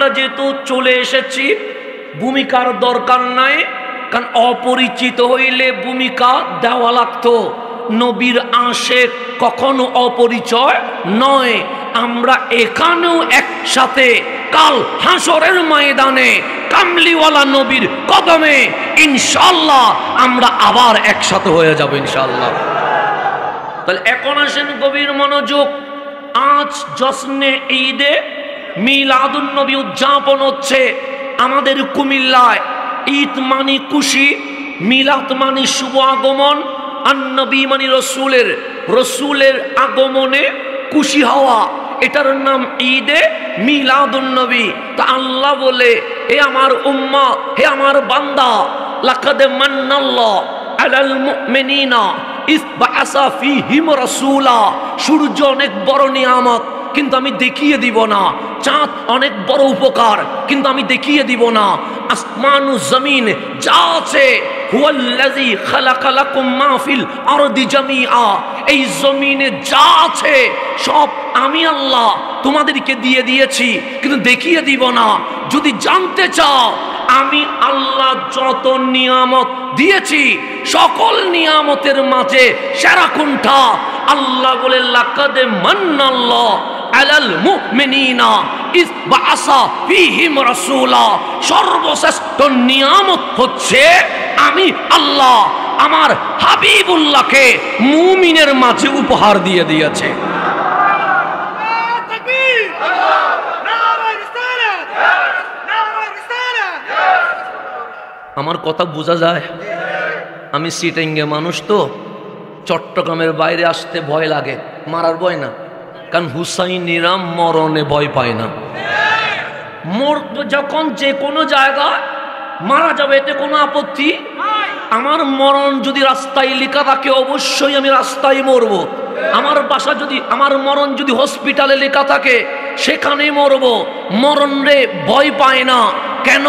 আমরা যেহেতু চলে এসেছি, ভূমিকার দরকার নাই, কারণ অপরিচিত হইলে ভূমিকা দেওয়া লাগতো। নবীর আশেক কখনো অপরিচয় নয়। আমরা এখানেও একসাথে কাল হাসরের ময়দানে কামলিওয়ালা নবীর কদমে ইনশাআল্লাহ আমরা আবার একসাথে হয়ে যাব ইনশাআল্লাহ। তাহলে এখন আসেন গভীর মনোযোগ। আজ জশ্নে ঈদে মিলাদুন নবী উদযাপন হচ্ছে আমাদের কুমিল্লায়। ঈদ মানি খুশি, মিলাদ মানি শুভ আগমন, আর নবী মানি রসুলের আগমনে খুশি হওয়া, এটার নাম ঈদে মিলাদুন নবী। তা আল্লাহ বলে, হে আমার উম্মত, হে আমার বান্দা, লাকাদ মান্নাল্লাহু আলাল মুমিনিনা ইয বাআসা ফীহিম রাসূলা। সূর্য অনেক বড় নিয়ামত, কিন্তু আমি দেখিয়ে দিব না। চাঁদ অনেক বড় উপকার, কিন্তু আমি দেখিয়ে দিব না। আসমান ও জমিন যা আছে, হুয়াল্লাযী খালাকা লাকুম মা ফিল আরদি জামিআ, এই জমিনে যা আছে সব আমি আল্লাহ তোমাদেরকে দিয়ে দিয়েছি, কিন্তু দেখিয়ে দিব না। যদি জানতে চাও আমি আল্লাহ যত নিয়ামত দিয়েছি, সকল নিয়ামতের মাঝে সেরা কোনটা? আল্লাহ বলে, লাকাদ মান্নাল্লাহু আলাল মুমিনিনা ইয বাআসা ফীহিম রাসূলা। সর্বশ্রেষ্ঠ নিয়ামত হচ্ছে আমি আল্লাহ আমার হাবিবুল্লাহকে মুমিনের মাঝে উপহার দিয়ে দিয়েছে। আমার কথা বোঝা যায়? আমি সিটিংয়ে মানুষ তো, চট্টগ্রামের বাইরে আসতে ভয় লাগে। মারার ভয় না, কারণ হুসাইনিরা মরণে ভয় পায় না। যখন যে কোনো জায়গায় মারা যাবে এতে কোনো আপত্তি। আমার মরণ যদি রাস্তায় লেখা থাকে, অবশ্যই আমি রাস্তায় মরব। আমার বাসা যদি, আমার মরণ যদি হসপিটালে লেখা থাকে, সেখানেই মরব। মরণ রে ভয় পায় না। কেন?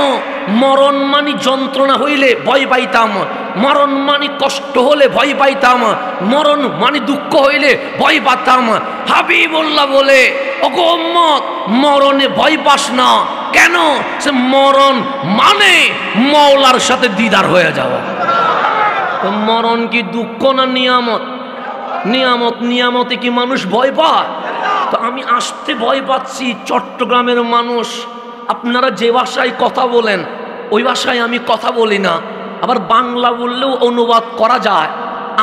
মরণ মানি যন্ত্রণা হইলে ভয় পাইতাম, মরণ মানি কষ্ট হলে ভয় পাইতাম, মরণ মানি দুঃখ হইলে ভয় পাতাম। হাবিবুল্লাহ বলে, ওগো উম্মত, মরণে ভয় পাস না। কেন? সে মরণ মানে মওলার সাথে দিদার হয়ে যাওয়া। তো মরণ কি দুঃখ না নিয়ামত? নিয়ামত। নিয়ামতে কি মানুষ ভয় পায়? তো আমি আসতে ভয় পাচ্ছি। চট্টগ্রামের মানুষ, আপনারা যে ভাষায় কথা বলেন ওই ভাষায় আমি কথা বলি না। আবার বাংলা বললেও অনুবাদ করা যায়,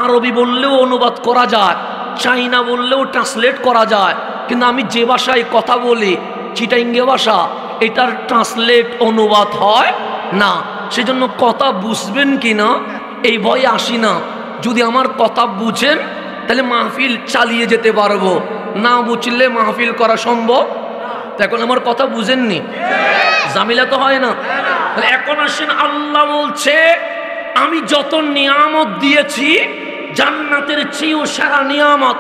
আরবি বললেও অনুবাদ করা যায়, চাইনা বললেও ট্রান্সলেট করা যায়। কিন্তু আমি যে ভাষায় কথা বলি, চিটাঙ্গে ভাষা, এটার ট্রান্সলেট অনুবাদ হয় না। সেজন্য কথা বুঝবেন কি না এই ভয়ে আসি না। যদি আমার কথা বুঝেন তাহলে মাহফিল চালিয়ে যেতে পারবো, না বুঝলে মাহফিল করা সম্ভব। এখন আমার কথা বুঝেননি, জামিলা তো হয় না। এখন আসেন, আল্লাহ বলছে আমি যত নিয়ামত দিয়েছি, জান্নাতের চেয়েও সেরা নিয়ামত,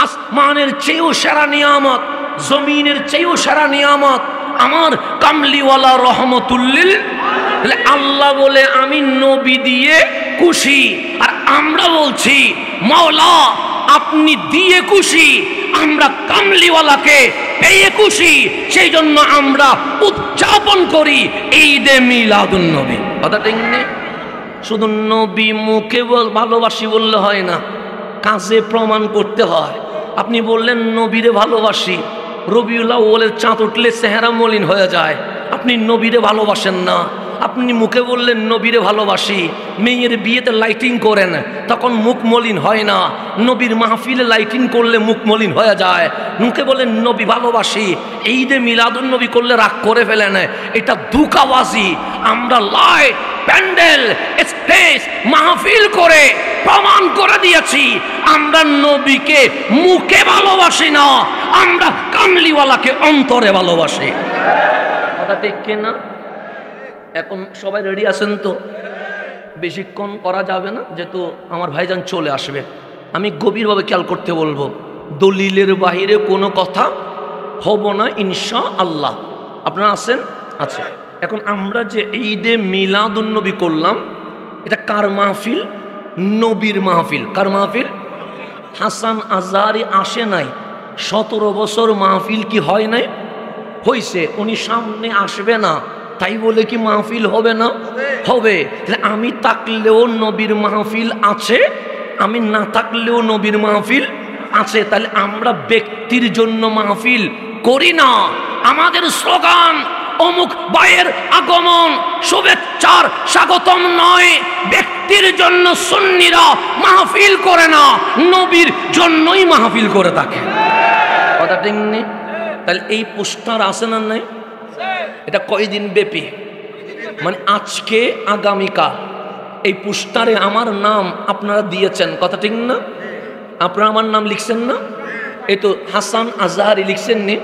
আসমানের চেয়েও সেরা নিয়ামত, জমিনের চেয়েও সেরা নিয়ামত আমার কামলিওয়ালা রহমতুল্লিল। আল্লাহ বলে আমি নবী দিয়ে খুশি, আর আমরা বলছি মাওলা আপনি দিয়ে খুশি, আমরা কামলিওয়ালাকে পেয়ে খুশি। সেই জন্য আমরা উদযাপন করি ঈদে মিলাদুন নবী। কথা ঠিক নেই? শুধু নবী মুখে ভালোবাসি বললে হয় না, কাজে প্রমাণ করতে হয়। আপনি বললেন নবীরে ভালোবাসি, রবিউল আউয়ালের চাঁদ উঠলে চেহারা মলিন হয়ে যায়। আপনি নবীরে ভালোবাসেন না। আপনি মুখে বললেন নবীরে ভালোবাসি, মেয়ের বিয়েতে লাইটিং করেন, তখন মুখ মলিন হয় না। নবীর মাহফিলে লাইটিং করলে মুখ মলিন হয়ে যায়। মুখে বললেন নবী ভালোবাসি, ঈদে মিলাদুন নবী করলে রাগ করে ফেলেন। এটা ধোঁকাবাজি। আমরা লাইট, প্যান্ডেল, স্টেজ, মাহফিল করে প্রমাণ করে দিয়েছি আমরা নবীকে মুখে ভালোবাসি না, আমরা কামলিওয়ালাকে অন্তরে ভালোবাসি। কথা ঠিক কিনা? এখন সবাই রেডি আছেন তো? বেশিক্ষণ করা যাবে না, যেহেতু আমার ভাইজান চলে আসবে। আমি গভীরভাবে খেয়াল করতে বলবো, দলিলের বাহিরে কোনো কথা হব না ইনশাআল্লাহ। আপনারা আছেন? আচ্ছা, এখন আমরা যে ঈদে মিলাদুন নবী করলাম, এটা কার মাহফিল? নবীর মাহফিল। কার মাহফিল? হাসান আজহারি আসে নাই, 17 বছর মাহফিল কি হয় নাই? হইছে, উনি সামনে আসবে না, তাই বলে কি মাহফিল হবে না? হবে। আমি থাকলেও নবীর মাহফিল আছে, আমি না থাকলেও নবীর মাহফিল আছে। তাহলে আমরা ব্যক্তির জন্য মাহফিল করি না। আমাদের স্লোগান অমুক ভাইয়ের আগমন শুভেচ্ছার স্বাগতম নয়। ব্যক্তির জন্য সুন্নিরা মাহফিল করে না, নবীর জন্যই মাহফিল করে থাকে। কথা ঠিক নেই? তাহলে এই পোস্টার আছে না নাই? এটা কয়দিন ব্যাপী? মানে আজকে আগামীকাল এই পোস্টারে আমার নাম আপনারা দিয়েছেন, কথা ঠিক না? আপনারা আমার নাম লিখছেন না? এই তো হাসান আজহারি লিখছেন নি?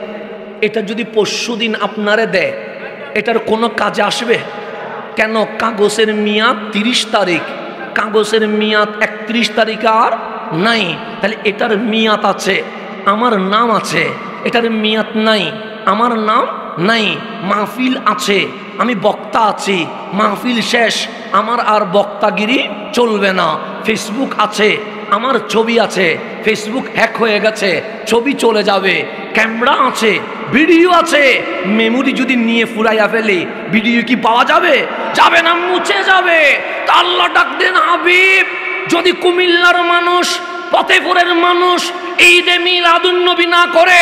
এটা যদি পরশুদিন আপনারে দেয়, এটার কোনো কাজে আসবে? কেন? কাগজের মেয়াদ 30 তারিখ, কাগজের মেয়াদ 31 তারিখ আর নাই। তাহলে এটার মেয়াদ আছে, আমার নাম আছে, এটার মেয়াদ নাই, আমার নাম নাই। মাহফিল আছে, আমি বক্তা আছি, মাহফিল শেষ, আমার আর বক্তাগিরি চলবে না। ফেসবুক আছে, আমার ছবি আছে, ফেসবুক হ্যাক হয়ে গেছে, ছবি চলে যাবে। ক্যামেরা আছে, ভিডিও আছে, মেমোরি যদি নিয়ে ফুরাইয়া ফেলি, ভিডিও কি পাওয়া যাবে? যাবে না, মুছে যাবে। তা আল্লাহ ডাক দেন, হাবিব যদি কুমিল্লার মানুষ, ফতেপুরের মানুষ ঈদে মিলাদুন্নবী না করে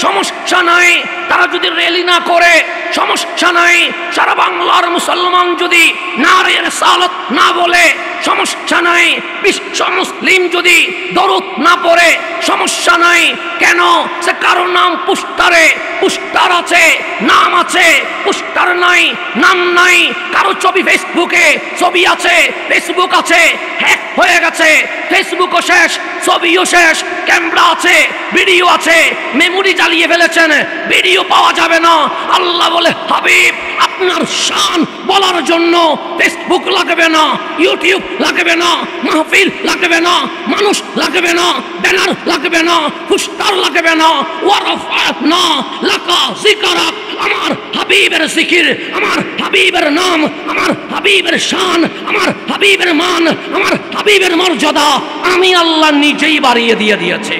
সমস্যা নাই, তারা যদি র্যালি না করে সমস্যা নাই, সারা বাংলার মুসলমান যদি নারে রিসালাত না বলে সমস্যা নাই, বিশ্ব মুসলিম যদি দরুদ না পড়ে সমস্যা নাই। কেন? সে কারো নাম পোস্টারে, পোস্টার আছে, নাম আছে, পোস্টার নাই, নাম নাই। কারো ছবি ফেসবুকে, ছবি আছে, ফেসবুক আছে, হ্যাক হয়ে গেছে, ফেসবুকও শেষ, ছবিও শেষ, ক্যামেরা আছে, ভিডিও আছে, মেমোরি জ্বালিয়ে ফেলেছেন, ভিডিও পাওয়া যাবে না। আল্লাহ বলে, হাবিব আপনার শান বলার জন্য ফেসবুক লাগবে না, ইউটিউব লাগবে না, মাহফিল লাগবে না, মানুষ লাগবে না, ব্যানার লাগবে না, পোস্টার লাগবে না। ওয়ারাফাতনা লাকা যিকরাক, আমার হাবিবের জিকির, আমার হাবিবের নাম, আমার হাবিবের শান, আমার হাবিবের মান, আমার হাবিবের মর্যাদা আমি আল্লাহ নিজেই বাড়িয়ে দিয়ে দিয়েছি।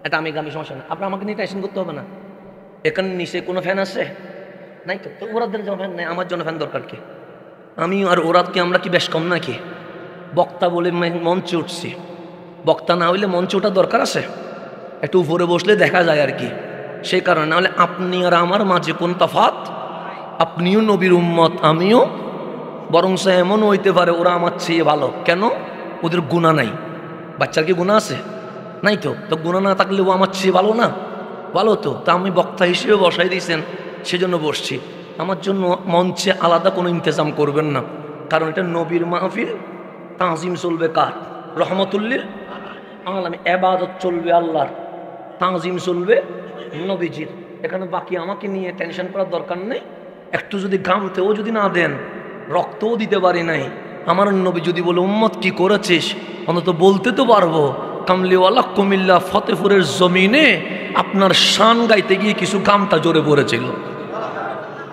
এটা আমি গামি সমস্যা না, আপনার আমাকে নিয়ে টেনশন করতে হবে না। এখানে নিচে কোনো ফ্যান আছে নাই তো? ওরাদের জন্য ফ্যান নাই, আমার জন্য ফ্যান দরকার কি? আমি আর ওরা কি, আমরা কি বেশ কম নাকি? বক্তা বলে মঞ্চে উঠছি, বক্তা না হইলে মঞ্চে ওঠা দরকার আছে? একটু উপরে বসলে দেখা যায় আর কি। সেই কারণে, নাহলে আপনি আর আমার মাঝে কোন তফাৎ? আপনিও নবীর উম্মত, আমিও। বরং সে এমন হইতে পারে ওরা আমার চেয়ে ভালো। কেন? ওদের গুনাহ নাই। বাচ্চার কি গুনাহ আছে? নাই তো। তো গুনাহ না থাকলে ও আমার চেয়ে ভালো না? ভালো তো। তা আমি বক্তা হিসেবে বসাই দিয়েছেন, সেজন্য বসছি। আমার জন্য মঞ্চে আলাদা কোনো ইন্তজাম করবেন না, কারণ এটা নবীর মাহফিল। তাজিম চলবে কার? রহমতুল্লিল আলামিন। ইবাদত চলবে আল্লাহর, তাজিম চলবে নবীজির। এখানে বাকি আমাকে নিয়ে টেনশন করার দরকার নেই। একটু যদি ঘামতেও যদি না দেন, রক্তও দিতে পারি নাই, আমার নবী যদি বলে উম্মত কি করেছিস, অন্তত বলতে তো পারবো, কামলিওয়ালা কুমিল্লা ফতেপুরের জমিনে আপনার শান গাইতে গিয়ে কিছু গামটা জোরে পড়েছিল।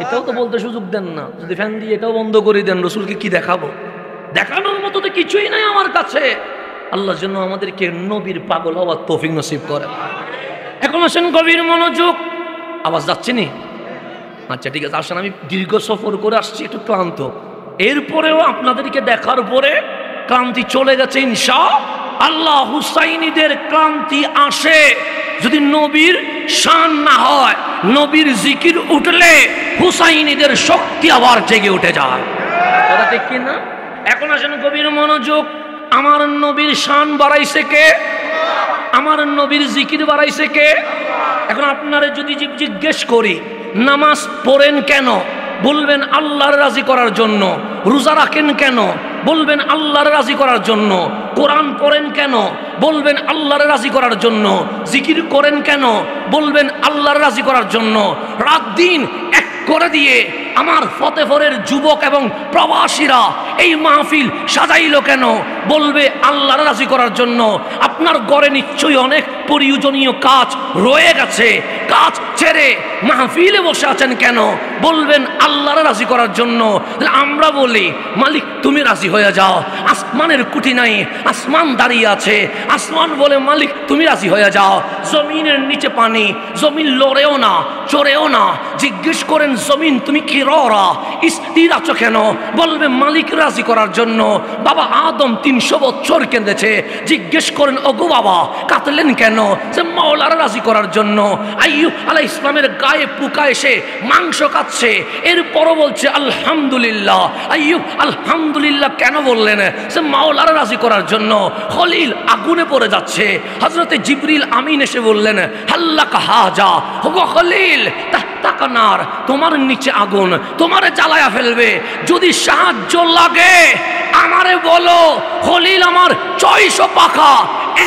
এটাও তো বলতে সুযোগ দেন না। যদি ফ্যান দিয়ে এটাও বন্ধ করে দেন, রসুলকে কি দেখাবো? দেখানোর মতো তো কিছুই নাই আমার কাছে। আল্লাহর জন্য আমাদেরকে নবীর পাগল হওয়ার তৌফিক নসিব করে। এখন আসেন গভীর মনোযোগ। আওয়াজ যাচ্ছে নি? আচ্ছা ঠিক আছে, আসেন। আমি দীর্ঘ সফর করে আসছি, একটু ক্লান্ত। এরপরেও আপনাদেরকে দেখার পরে ক্লান্তি চলে গেছে ইনশাআল্লাহ। হুসাইনীদের ক্লান্তি আসে যদি নবীর শান না হয়। নবীর জিকির উঠলে হুসাইনীদের শক্তি আবার জেগে উঠে যায়। কথা ঠিক কি না? এখন আসেন গভীর মনোযোগ। আমার নবীর শান বাড়াইছে কে? আমার নবীর জিকির বাড়াইছে কে? এখন আপনারা যদি জিজ্ঞেস করি নামাজ পড়েন কেন, বলবেন আল্লাহর রাজি করার জন্য। রোজা রাখেন কেন, বলবেন আল্লাহর রাজি করার জন্য। কোরআন পড়েন কেন, বলবেন আল্লাহর রাজি করার জন্য। জিকির করেন কেন, বলবেন আল্লাহর রাজি করার জন্য। রাত দিন এক করে দিয়ে আমার ফতেপুরের যুবক এবং প্রবাসীরা এই মাহফিল সাজাইলো কেন? বলবে আল্লাহর রাজি করার জন্য। আপনার ঘরে নিশ্চয়ই অনেক প্রয়োজনীয় কাজ রয়ে গেছে, কাজ ছেড়ে মাহফিলে বসে আছেন কেন? বলবেন আল্লাহর রাজি করার জন্য। আমরা বলি মালিক তুমি রাজি হয়ে যাও। আসমানের কুটি নাই, আসমান দাঁড়িয়ে আছে, আসমান বলে মালিক তুমি রাজি হয়ে যাও। জমিনের নিচে পানি, জমিন লড়েও না চড়েও না। জিজ্ঞেস করেন জমিন তুমি কি ররা স্থির আছো কেন? বলবে মালিক রাজি করার জন্য। বাবা আদম 300 বছর কেঁদেছে। জিজ্ঞেস করেন ওগো বাবা কাঁদলেন কেন? যে মাওলার রাজি করার জন্য। আইয়ুব আলাইহিস ইসলামের গায়ে পোকা এসে মাংস কাটছে, এরপরও বলছে আলহামদুলিল্লাহ। আইয়ুব আলহামদুলিল্লাহ কেন বললেন? সে মাওলার রাজি করার জন্য। খলিল আগুনে পড়ে যাচ্ছে, হযরতে জিবরিল আমিন এসে বললেন হাল্লাকা হাজা, ওগো খলিল তাকানার, তোমার নিচে আগুন, তোমারে জ্বালায়া ফেলবে। যদি সাহায্য লাগে আমারে বলো। খলিল আমার 600 পাখা,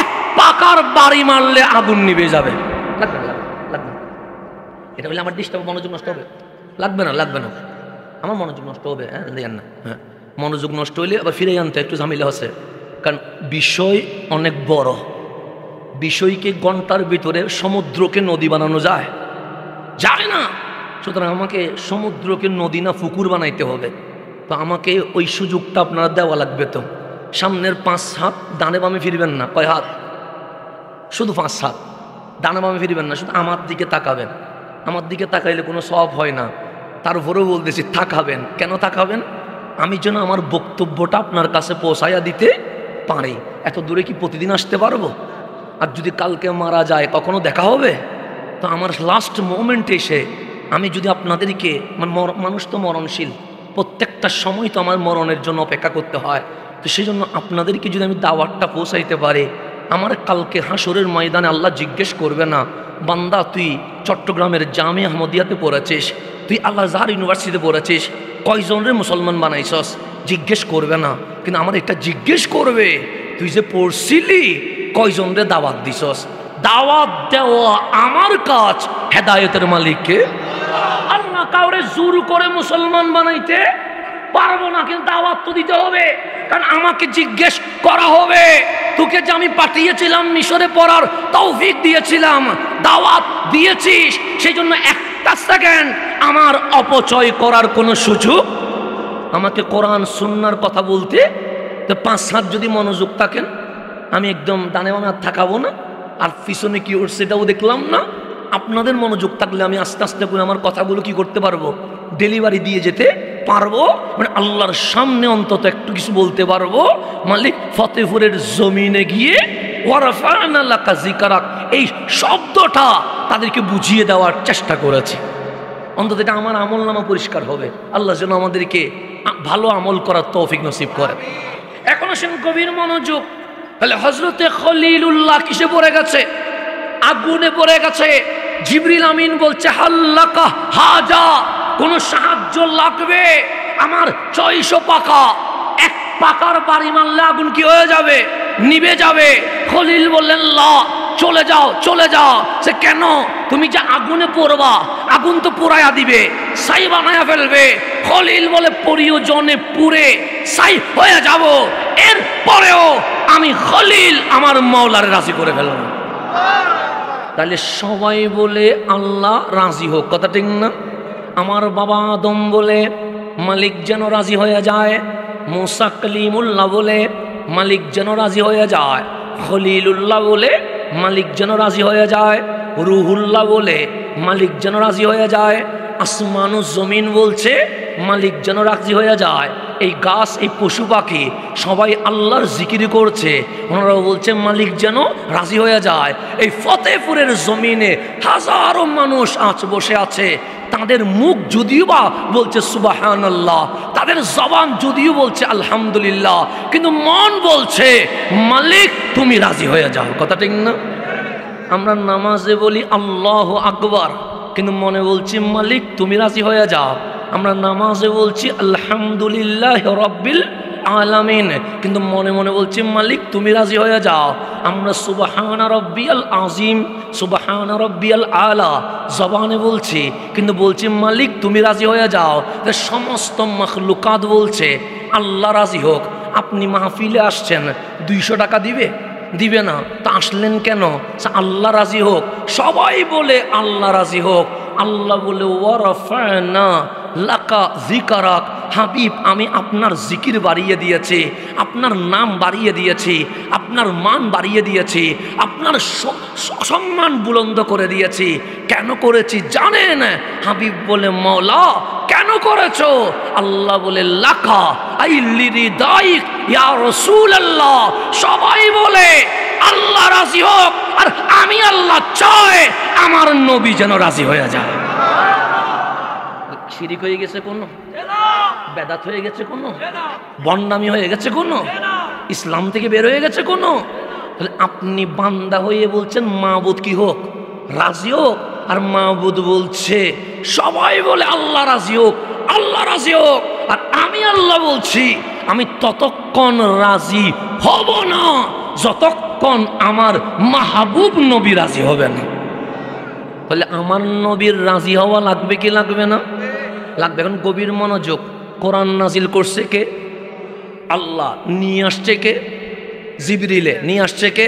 এক পাকার বাড়ি মারলে আগুন নিভে যাবে। লাগবে না, লাগবে না। এটা বলে আমার ডিস্টার্ব, মনোযোগ নষ্ট হবে। লাগবে না, লাগবে না, আমার মনোযোগ নষ্ট হবে। হ্যাঁ দেন না, হ্যাঁ মনোযোগ নষ্ট হইলে আবার ফিরে আনতে একটু ঝামেলা আছে। কারণ বিষয় অনেক বড়। বিষয়কে ঘন্টার ভিতরে সমুদ্রকে নদী বানানো যায়? যায় না। সুতরাং আমাকে সমুদ্রকে নদী না পুকুর বানাইতে হবে। তো আমাকে ওই সুযোগটা আপনারা দেওয়া লাগবে। তো সামনের 5 হাত ডানে বামে ফিরবেন না। কয় হাত? শুধু 5 হাত। ডানে বামে ফিরবেন না, শুধু আমার দিকে তাকাবেন। আমার দিকে তাকাইলে কোনো সওয়াব হয় না। তারপরেও বলতেছি তাকাবেন। কেন তাকাবেন? আমি যেন আমার বক্তব্যটা আপনার কাছে পৌঁছাইয়া দিতে পারি। এত দূরে কি প্রতিদিন আসতে পারবো? আর যদি কালকে মারা যায় কখনো দেখা হবে? তো আমার লাস্ট মোমেন্টে এসে আমি যদি আপনাদেরকে, মানুষ তো মরণশীল, প্রত্যেকটা সময় তো আমার মরণের জন্য অপেক্ষা করতে হয়। তো সেই জন্য আপনাদেরকে যদি আমি দাওয়াতটা পৌঁছাইতে পারি, আমার কালকে হাসরের ময়দানে আল্লাহ জিজ্ঞেস করবে না বান্দা তুই চট্টগ্রামের জামিয়া আহমদিয়াতে পড়েছিস, তুই আল আজহার ইউনিভার্সিটিতে পড়েছিস, কয়জনের মুসলমান বানাইছস? জিজ্ঞেস করবে না। কিন্তু আমার এটা জিজ্ঞেস করবে তুই যে পড়ছিলি কয়জনরে দাওয়াত দিছস। দাওয়াত দেওয়া আমার কাজ, হেদায়েতের মালিককে আল্লাহ। কাউরে জোর করে মুসলমান বানাইতে পারবো না, কিন্তু দাওয়াত তো দিতে হবে। কারণ আমাকে জিজ্ঞেস করা হবে তোকে যে আমি পাঠিয়েছিলাম মিশরে পড়ার তৌফিক দিয়েছিলাম, দাওয়াত দিয়েছিস, সেই জন্য একটা সেকেন্ড আমার অপচয় করার কোনো সুযোগ। আমাকে কোরআন সুন্নাহর কথা বলতে তো 5 হাত যদি মনোযোগ থাকেন, আমি একদম ডানে বামে থাকাবো না, আর পিছনে কি ওর সেটাও দেখলাম না। আপনাদের মনোযোগ থাকলে আমি আস্তে আস্তে করে আমার কথাগুলো কি করতে পারবো? ডেলিভারি দিয়ে যেতে পারবো। মানে আল্লাহর সামনে অন্তত একটু কিছু বলতে পারবো। মালিক ফতেপুরের জমিনে গিয়ে ওয়ারাফা'না লাকা যিকরাক, এই শব্দটা তাদেরকে বুঝিয়ে দেওয়ার চেষ্টা করেছি। অন্তত এটা আমার আমল নামা পরিষ্কার হবে। আল্লাহ যেন আমাদেরকে ভালো আমল করার তৌফিক নসিব করে। এখন আসেন গভীর মনোযোগ। তাহলে হযরতে খলিলুল্লাহ কিসে পড়ে গেছে? আগুনে পড়ে গেছে। জিবরিল আমিন বলছে হাল্লাকা হাজা, কোন সাহায্য লাগবে? আমার 600 পাকা, এক পাকার বাড়ি মারলে আগুন কি হয়ে যাবে? নিভে যাবে। খলিল বললেন লা, চলে যাও চলে যাও। সে কেন? তুমি যে আগুনে পড়বা, আগুন তো পোড়ায়া দিবে, ছাই বানায়া ফেলবে। খলিল বলে প্রয়োজনে পুড়ে ছাই হয়ে যাব, এর পরেও আমি খলিল আমার মাওলার রাজি করে ফেলব। তাহলে সবাই বলে আল্লাহ রাজি হোক, কথা ঠিক না? আমার বাবা আদম বলে মালিক যেন রাজি হয়ে যায়, মুসা কালিমুল্লাহ বলে মালিক যেন রাজি হয়ে যায়, খলিলুল্লাহ বলে মালিক যেন রাজি হয়ে যায়, রুহুল্লাহ বলে মালিক যেন রাজি হয়ে যায়, আসমান ও জমিন বলছে মালিক যেন রাজি হয়ে যায়। এই গাছ, এই পশু পাখি সবাই আল্লাহর জিকির করছে, ওনারাও বলছে মালিক যেন রাজি হয়ে যায়। এই ফতেপুরের জমিনে হাজারো মানুষ আজ বসে আছে, তাদের মুখ যদিও বা বলছে সুবহানাল্লাহ, তাদের জবান যদিও বলছে আলহামদুলিল্লাহ, কিন্তু মন বলছে মালিক তুমি রাজি হয়ে যাও, কথা ঠিক না? আমরা নামাজে বলি আল্লাহু আকবার, কিন্তু মনে বলছি মালিক তুমি রাজি হয়ে যাও। আমরা নামাজে বলছি আলহামদুলিল্লাহ রাব্বিল আলামিন, কিন্তু মনে মনে বলছি মালিক তুমি রাজি হয়ে যাও। আমরা সুবহান রাব্বিয়াল আযীম, সুবহান রাব্বিয়াল আলা জবানে বলছি, কিন্তু বলছি মালিক তুমি রাজি হয়ে যাও। সমস্ত মাখলুকাত বলছে আল্লাহ রাজি হোক। আপনি মাহফিলে আসছেন, 200 টাকা দিবে না, তা আসলেন কেন? আল্লাহ রাজি হোক। সবাই বলে আল্লাহ রাজি হোক। আল্লাহ বলে ওয়ারাফানা লাকা যিকরাক, হাবিব আমি আপনার জিকির বাড়িয়ে দিয়েছি, আপনার নাম বাড়িয়ে দিয়েছি, আপনার মান বাড়িয়ে দিয়েছি, আপনার সম্মান বুলন্দ করে দিয়েছি। কেন করেছি জানেন? হাবিব বলে মওলা কেন করেছো? আল্লাহ বলে লাকা আই লিরিদাইক ইয়া রাসূলুল্লাহ। সবাই বলে আল্লাহ রাজি হোক, আর আমি আল্লাহ চাই আমার নবী যেন রাজি হয়ে যায়। শিরিক হয়ে গেছে কোন? বেদাত হয়ে গেছে কোন? বন্ডামি হয়ে গেছে কোন? ইসলাম থেকে বের হয়ে গেছে কোন? তাহলে আপনি বান্দা হয়ে বলছেন মাবুদ কি হোক? রাজি হোক। আর মাবুদ বলছে সবাই বলে আল্লাহ রাজি হোক, আল্লাহ রাজি হোক। আর আমি আল্লাহ বলছি আমি ততক্ষণ রাজি হব না যতক্ষণ আমার মাহবুব নবী রাজি হবে না। বলে আমার নবীর রাজি হওয়া লাগবে কি লাগবে না? লাগবে। এখন গভীর মনোযোগ। কোরআন নাজিল করছে কে? আল্লাহ। নিয়ে আসছে কে? জিবরিলে। নিয়ে আসছে কে?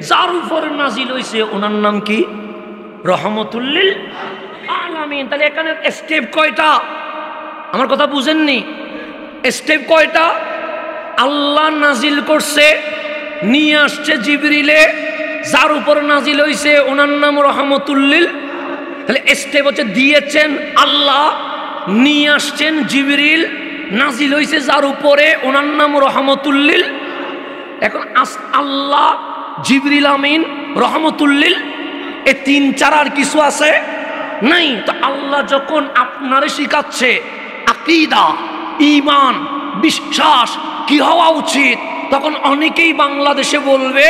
যার উপর নাজিল হইছে ওনার নাম কি? রহমতুল্লিল আলামিন। তাহলে এখানে স্টেপ কয়টা? আমার কথা বুঝেননি? স্টেপ কয়টা? আল্লাহ নাজিল করছে, নিয়ে আসছে জিবরিলে, যার উপর নাজিল হইছে ওনার নাম রহমতুল্লিল। তাহলে স্টেপ হচ্ছে দিয়েছেন আল্লাহ, নিয়ে আসছেন জিবরিল, নাজিল হইছে যার উপরে ওনার নাম রহমতুল্লিল। এখন আল্লাহ, জিবরিল আমিন, রহমতুল্লিল, এই 3-4 আর কিছু আছে নাই? তো আল্লাহ যখন আপনারে শিখাচ্ছে আকীদা, ঈমান, বিশ্বাস কি হওয়া উচিত, তখন অনেকেই বাংলাদেশে বলবে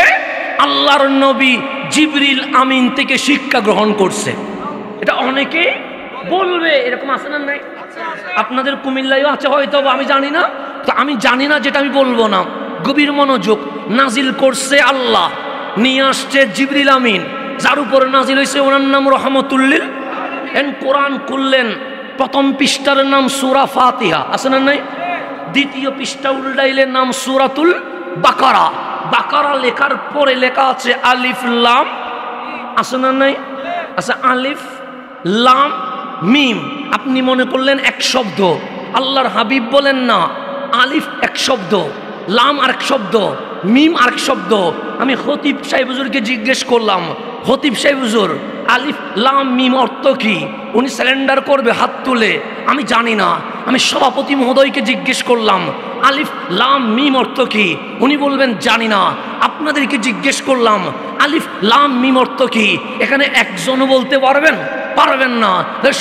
আল্লাহর নবী জিবরিল আমিন থেকে শিক্ষা গ্রহণ করছে। এটা অনেকেই বলবে। এরকম আছে না? নাই? আপনাদের কুমিল্লায়ও আছে হয়তো, আমি জানি না। তো আমি জানি না যেটা আমি বলবো না। গভীর মনোযোগ। নাজিল করছে আল্লাহ, নিয়ে আসছে জিবরিল আমিন, যার উপর নাজিল হয়েছে ওনার নাম রহমতুল্লিল। কোরআন খুললেন, প্রথম পৃষ্ঠার নাম সূরা ফাতিহা, আছে না নাই? দ্বিতীয় পৃষ্ঠা উল্টাইলেন, নাম সূরাতুল বাকারা। বাকারা লেখার পরে লেখা আছে আলিফ লাম, আছে না নাই? আচ্ছা, আলিফ লাম মিম। আপনি মনে করলেন এক শব্দ। আল্লাহর হাবিব বলেন না, আলিফ এক শব্দ, লাম আরেক শব্দ, মিম আরেক শব্দ। আমি খতিব সাহেব হুজুরকে জিজ্ঞেস করলাম, খতিব সাহেব হুজুর আলিফ লাম মিম অর্থ কি? উনি স্যালেন্ডার করবে হাত তুলে, আমি জানি না। আমি সভাপতি মহোদয়কে জিজ্ঞেস করলাম আলিফ লাম মিম অর্থ কি? উনি বলবেন জানি না। আপনাদেরকে জিজ্ঞেস করলাম আলিফ লাম মিম অর্থ কি? এখানে একজনও বলতে পারবেন না।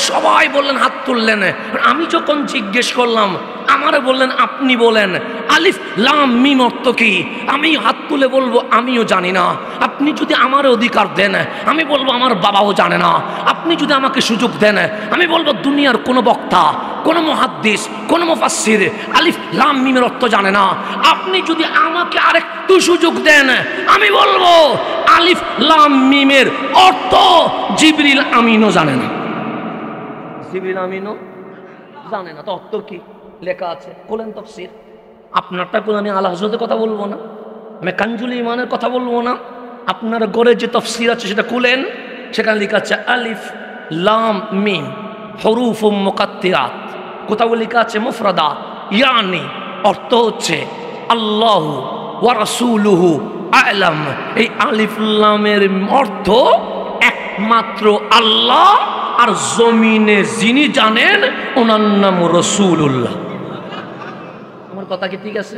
সবাই বললেন, হাত তুললেন। আমি যখন জিজ্ঞেস করলাম আমারে বললেন আপনি বলেন আলিফ লাম মিম অর্থ কি? আমি হাত তুলে বলবো আমিও জানি না। আপনি যদি আমার অধিকার দেন আমি বলবো আমার বাবাও জানে না। আপনি যদি আমাকে সুযোগ দেন আমি বলবো দুনিয়ার কোনো বক্তা, কোনো মুহাদ্দিস, কোনো মুফাসসির আলিফ লাম মিমের অর্থ জানে না। আপনি যদি আমাকে আরেকটু সুযোগ দেন আমি বলবো আলিফ লাম মিমের অর্থ জিবরিল আমিনও জানে না। জিবরিল আমিনও জানে না। তো অর্থ কি লেখা আছে? খোলেন তাফসীর। আপনারটা কোন, আমি আলা হযরতের কথা বলবো না, আমি কানজুল ঈমানের কথা বলবো না। আপনার ঘরে যে তাফসীর আছে সেটা খুলেন, সেখানে লেখা আছে আলিফ লাম মিম হুরুফুম মুকাত্তিরাত। কোথাও লেখা আছে মুফরাদাত, ইয়ানি অর্থ হচ্ছে আল্লাহু ওয়া রাসূলুহু আ'লাম। এই আলিফ লামের অর্থ একমাত্র আল্লাহ আর জমিনে যিনি জানেন ওনার নাম রাসূলুল্লাহ। আমার কথা কি ঠিক আছে?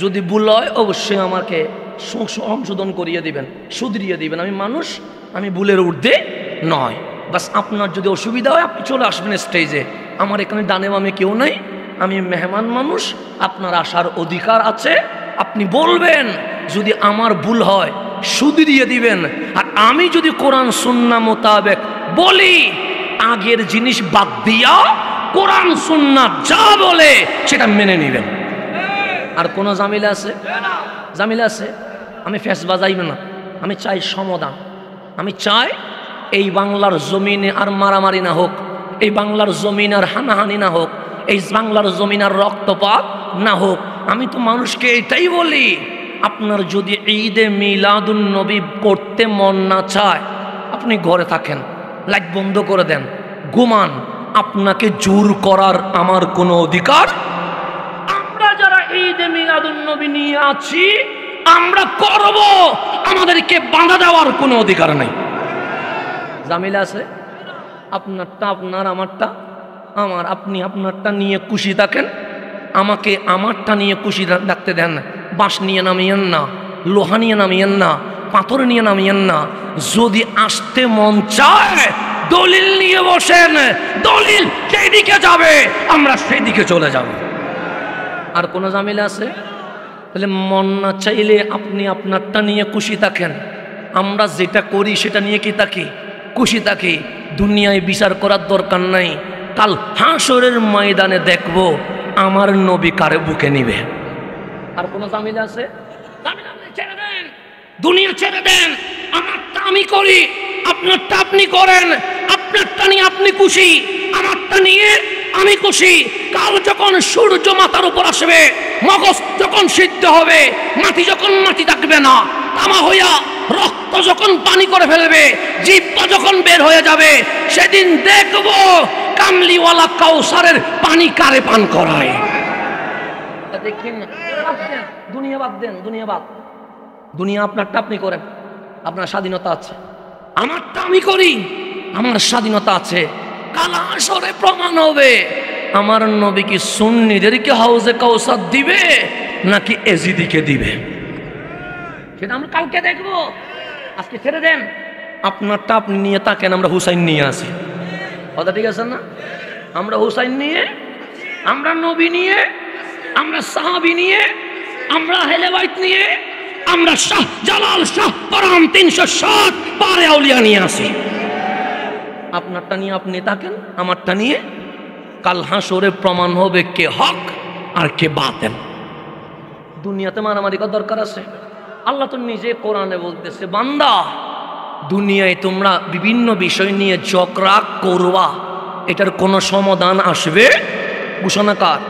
যদি ভুল হয় অবশ্যই আমাকে সংশোধন করিয়ে দিবেন, শুধরিয়ে দিবেন। আমি মানুষ, আমি ভুলের ঊর্ধ্বে নয়। বাস আপনার যদি অসুবিধা হয় আপনি চলে আসবেন স্টেজে। আমার এখানে ডানে বামে কেউ নাই, আমি মেহমান মানুষ, আপনার আসার অধিকার আছে। আপনি বলবেন, যদি আমার ভুল হয় শুধরিয়ে দিবেন। আর আমি যদি কোরআন সুন্নাহ মোতাবেক বলি, আগের জিনিস বাদ দিয়া কোরআন সুন্নাহ যা বলে সেটা মেনে নেবেন। আর কোনো জামিলা আছে? জামিলা আছে? আমি ফেস বাজাইব না। আমি চাই সমাধান। আমি চাই এই বাংলার জমিনে আর মারামারি না হোক, এই বাংলার জমিনে আর হানাহানি না হোক, এই বাংলার জমিন আর রক্তপাত না হোক। আমি তো মানুষকে এটাই বলি, আপনার যদি ঈদে মিলাদুন নবী করতে মন না চায়, আপনি ঘরে থাকেন, লাইট বন্ধ করে দেন, ঘুমান। আপনাকে জোর করার আমার কোনো অধিকার। আমরা যারা ঈদে মিলাদুন নবী নিয়ে আছি আমরা করব, আমাদেরকে বাধা দেওয়ার কোনো অধিকার নেই। জামিলা আছে, আপনারটা আপনার, আমারটা আমার। আপনি আপনারটা নিয়ে খুশি থাকেন, আমাকে আমারটা নিয়ে খুশি রাখতে দেন। বাঁশ নিয়ে নামিয়েন না, লোহা নিয়ে নামিয়েন না, পাথর নিয়ে নামিয়েন না। যদি আসতে মন চায় দলিল নিয়ে বসেন, দলিল সেই দিকে যাবে, আমরা সেই দিকে চলে যাব। আর কোনো জামিলা আছে? তাহলে মন না চাইলে আপনি আপনারটা নিয়ে খুশি থাকেন, আমরা যেটা করি সেটা নিয়ে কি থাকি? খুশি থাকি। দুনিয়ায় বিচার করার দরকার নাই, কাল হাসরের ময়দানে দেখব আমার নবী কারে বুকে নিবে। আর কোনো জামিলা আছে? ছেড়ে দেন, দুনিয়া ছেড়ে দেন, আমারটা আমি করি, আপনারটা আপনি করেন। আপনারটা নিয়ে আপনি খুশি, আমারটা নিয়ে আমি খুশি। কাল যখন সূর্য মাথার উপর আসবে, মগজ যখন সিদ্ধ হবে, মাটি যখন মাটি থাকবে না, তামা হইয়া রক্ত যখন পানি করে ফেলবে, জিহ্বা যখন বের হয়ে যাবে, সেদিন দেখব কামলিওয়ালা কাউসারের পানি কারে পান করায়। দেখেন, দুনিয়া বাদ দেন, দুনিয়া বাদ। দুনিয়া আপনারটা আপনি করেন, আপনার স্বাধীনতা আছে। আমারটা আমি করি, আমার স্বাধীনতা আছে। কাল হাসরে প্রমাণ হবে আমার নবী কি সুন্নিদেরকে হাউজে কাউসার দিবে নাকি এজিদিকে দিবে, সেটা আমরা কালকে দেখবো। আজকে ছেড়ে দেন, আপনারটা আপনি নিয়ে থাকেন, আমরা হুসাইন নিয়ে আসি। কথা ঠিক আছে না? আমরা হুসাইন নিয়ে, আমরা নবী নিয়ে, আমরা সাহাবী নিয়ে, আমরা আহলে বাইত নিয়ে, আমরা শাহ জালাল শাহ পরাম 307 পারে আউলিয়া নিয়ে আসি। আপনারটা নিয়ে আপনি থাকেন, আমারটা নিয়ে। কাল হাসরে প্রমাণ হবে কে হক আর কে বাতিল। দুনিয়াতে মারামারি করার দরকার আছে? আল্লাহ তো নিজে কোরআনে বলতেছে, বান্দা দুনিয়ায় তোমরা বিভিন্ন বিষয় নিয়ে ঝগড়া করবা, এটার কোনো সমাধান আসবে? ঘোষণাকার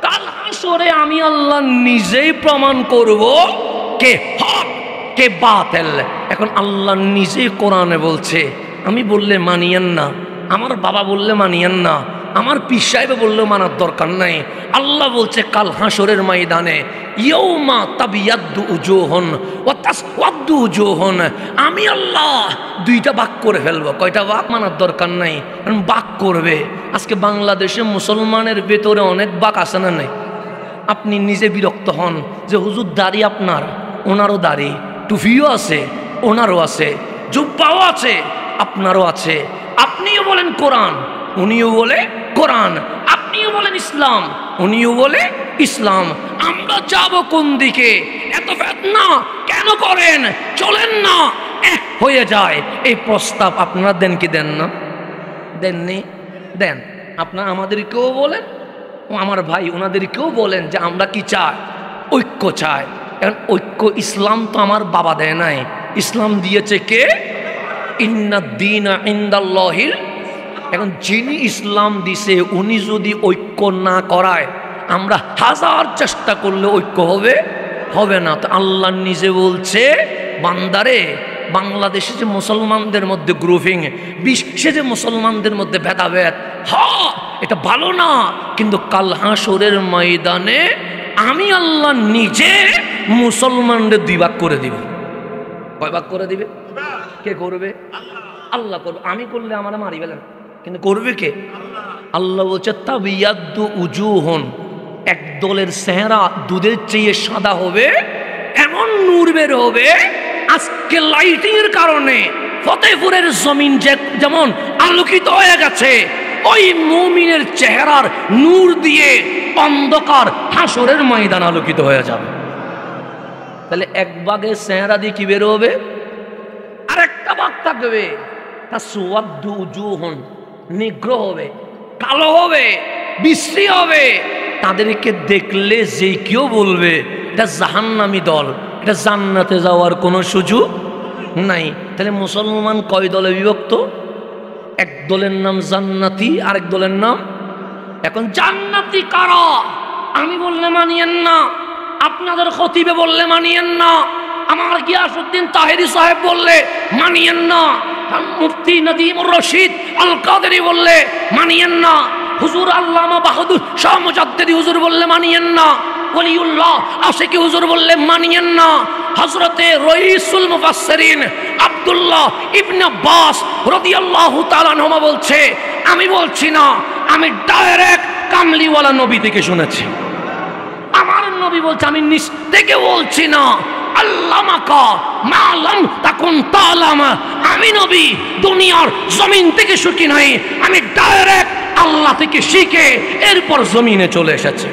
কাল হাসরে আমি আল্লাহ নিজেই প্রমাণ করব কে হক কে বাতিল। এখন আল্লাহ নিজেই কোরআনে বলছে, আমি বললে মানিয়েন না, আমার বাবা বললে মানিয়েন না, আমার পীর সাহেব বললে মানার দরকার নাই। আল্লাহ বলছে কাল হাসরের ময়দানে ইয়াউমা তাবিয়াদ্দু উজুহুন ওয়া তাসওয়াদ্দু উজুহুন, আমি আল্লাহ দুইটা ভাগ করে ফেলবো। কয়টা ভাগ? মানার দরকার নাই, ভাগ করবে। আজকে বাংলাদেশে মুসলমানের ভেতরে অনেক ভাগ আছে না নাই? আপনি নিজে বিরক্ত হন যে হুজুর দাড়ি আপনার, ওনারও দাড়ি, টুপিও আছে, ওনারও আছে, জুব্বাও আছে, আপনারও আছে। আপনিও বলেন কোরআন, উনিও বলে কোরআন। আপনিও বলেন ইসলাম, উনিও বলে ইসলাম। আমরা যাব কোন দিকে? এত ফিতনা কেন করেন? চলেন না এক হয়ে যায়। এই প্রস্তাব আপনারা দেন কি দেন না? দেননি? দেন। আপনারা আমাদেরকেও বলেন, ও আমার ভাই ওনাদেরকেও বলেন যে আমরা কি চাই? ঐক্য চাই। এখন ঐক্য ইসলাম তো আমার বাবা দেয় নাই, ইসলাম দিয়েছে কে? ইন্নাদ-দীনা ইনদাল্লাহিল। এখন যিনি ইসলাম দিছে উনি যদি ঐক্য না করায়, আমরা হাজার চেষ্টা করলে ঐক্য হবে? হবে না। তো আল্লাহ নিজে বলছে, বান্দারে বাংলাদেশে যে মুসলমানদের মধ্যে গ্রুপিং, বিশ্বে যে মুসলমানদের মধ্যে ভেদাভেদ, হ্যাঁ এটা ভালো না, কিন্তু কাল হাসরের ময়দানে আমি আল্লাহ নিজে মুসলমানদের দুই ভাগ করে দিব। কয় ভাগ করে দিবে? কে করবে? আল্লাহ করবে। আমি করলে আমার মারি ফেলেন, কিন্তু করবে কে? আল্লাহ বলছে তাবিয়াদ্দু উজুহুন, এক দলের চেহারা দুধের চেয়ে সাদা হবে, এমন নূর বের হবে। আজকে লাইটিং এর কারণে ফতেপুরের জমিন যেমন আলোকিত হয়ে গেছে, ওই মুমিনের চেহারার নূর দিয়ে অন্ধকার হাসরের ময়দান আলোকিত হয়ে যাবে। তাহলে এক ভাগের চেহারা দিয়ে কি বের হবে? আর একটা ভাগ থাকবে, তা সুওয়াদ্দু উজুহুন, নিগ্রহ হবে, কালো হবে, বিশ্রী হবে। তাদেরকে দেখলে যে কেউ বলবে এটা জাহান্নামী দল, এটা জান্নাতে যাওয়ার কোনো সুযোগ নাই। তাহলে মুসলমান কয় দলে বিভক্ত? এক দলের নাম জান্নাতি, আরেক দলের নাম এখন জান্নাতি কারা? আমি বললে মানিয়েন না, আপনাদের খতিবে বললে মানিয়েন না, আমার গিয়াসউদ্দিন তাহেরি সাহেব বললে মানিয়েন না, মুফতি নদীমুর রশিদ আল কাদেরী বললে মানিয়েন না, হুজুর আল্লামা বাহাদুর শাহ মুজাদ্দিদি হুজুর বললে মানিয়েন না, ওলিউল্লাহ আশিকি হুজুর বললে মানিয়েন না, হযরতে রইসুল মুফাসসিরিন আব্দুল্লাহ ইবনে আব্বাস রাদিয়াল্লাহু তাআলা আনহুমা বলছে, আমি বলছি না, আমি ডাইরেক্ট কামলিওয়ালা নবী থেকে শুনেছি। আমার নবী বলছে, আমি নিজ থেকে বলছি না। আল্লামাকা মা লাম তাকুন তাআলাম, আমি নবী দুনিয়ার জমিন থেকে শিখি নাই, আমি ডাইরেক্ট আল্লাহ থেকে শিখে এরপর জমিনে চলে এসেছি।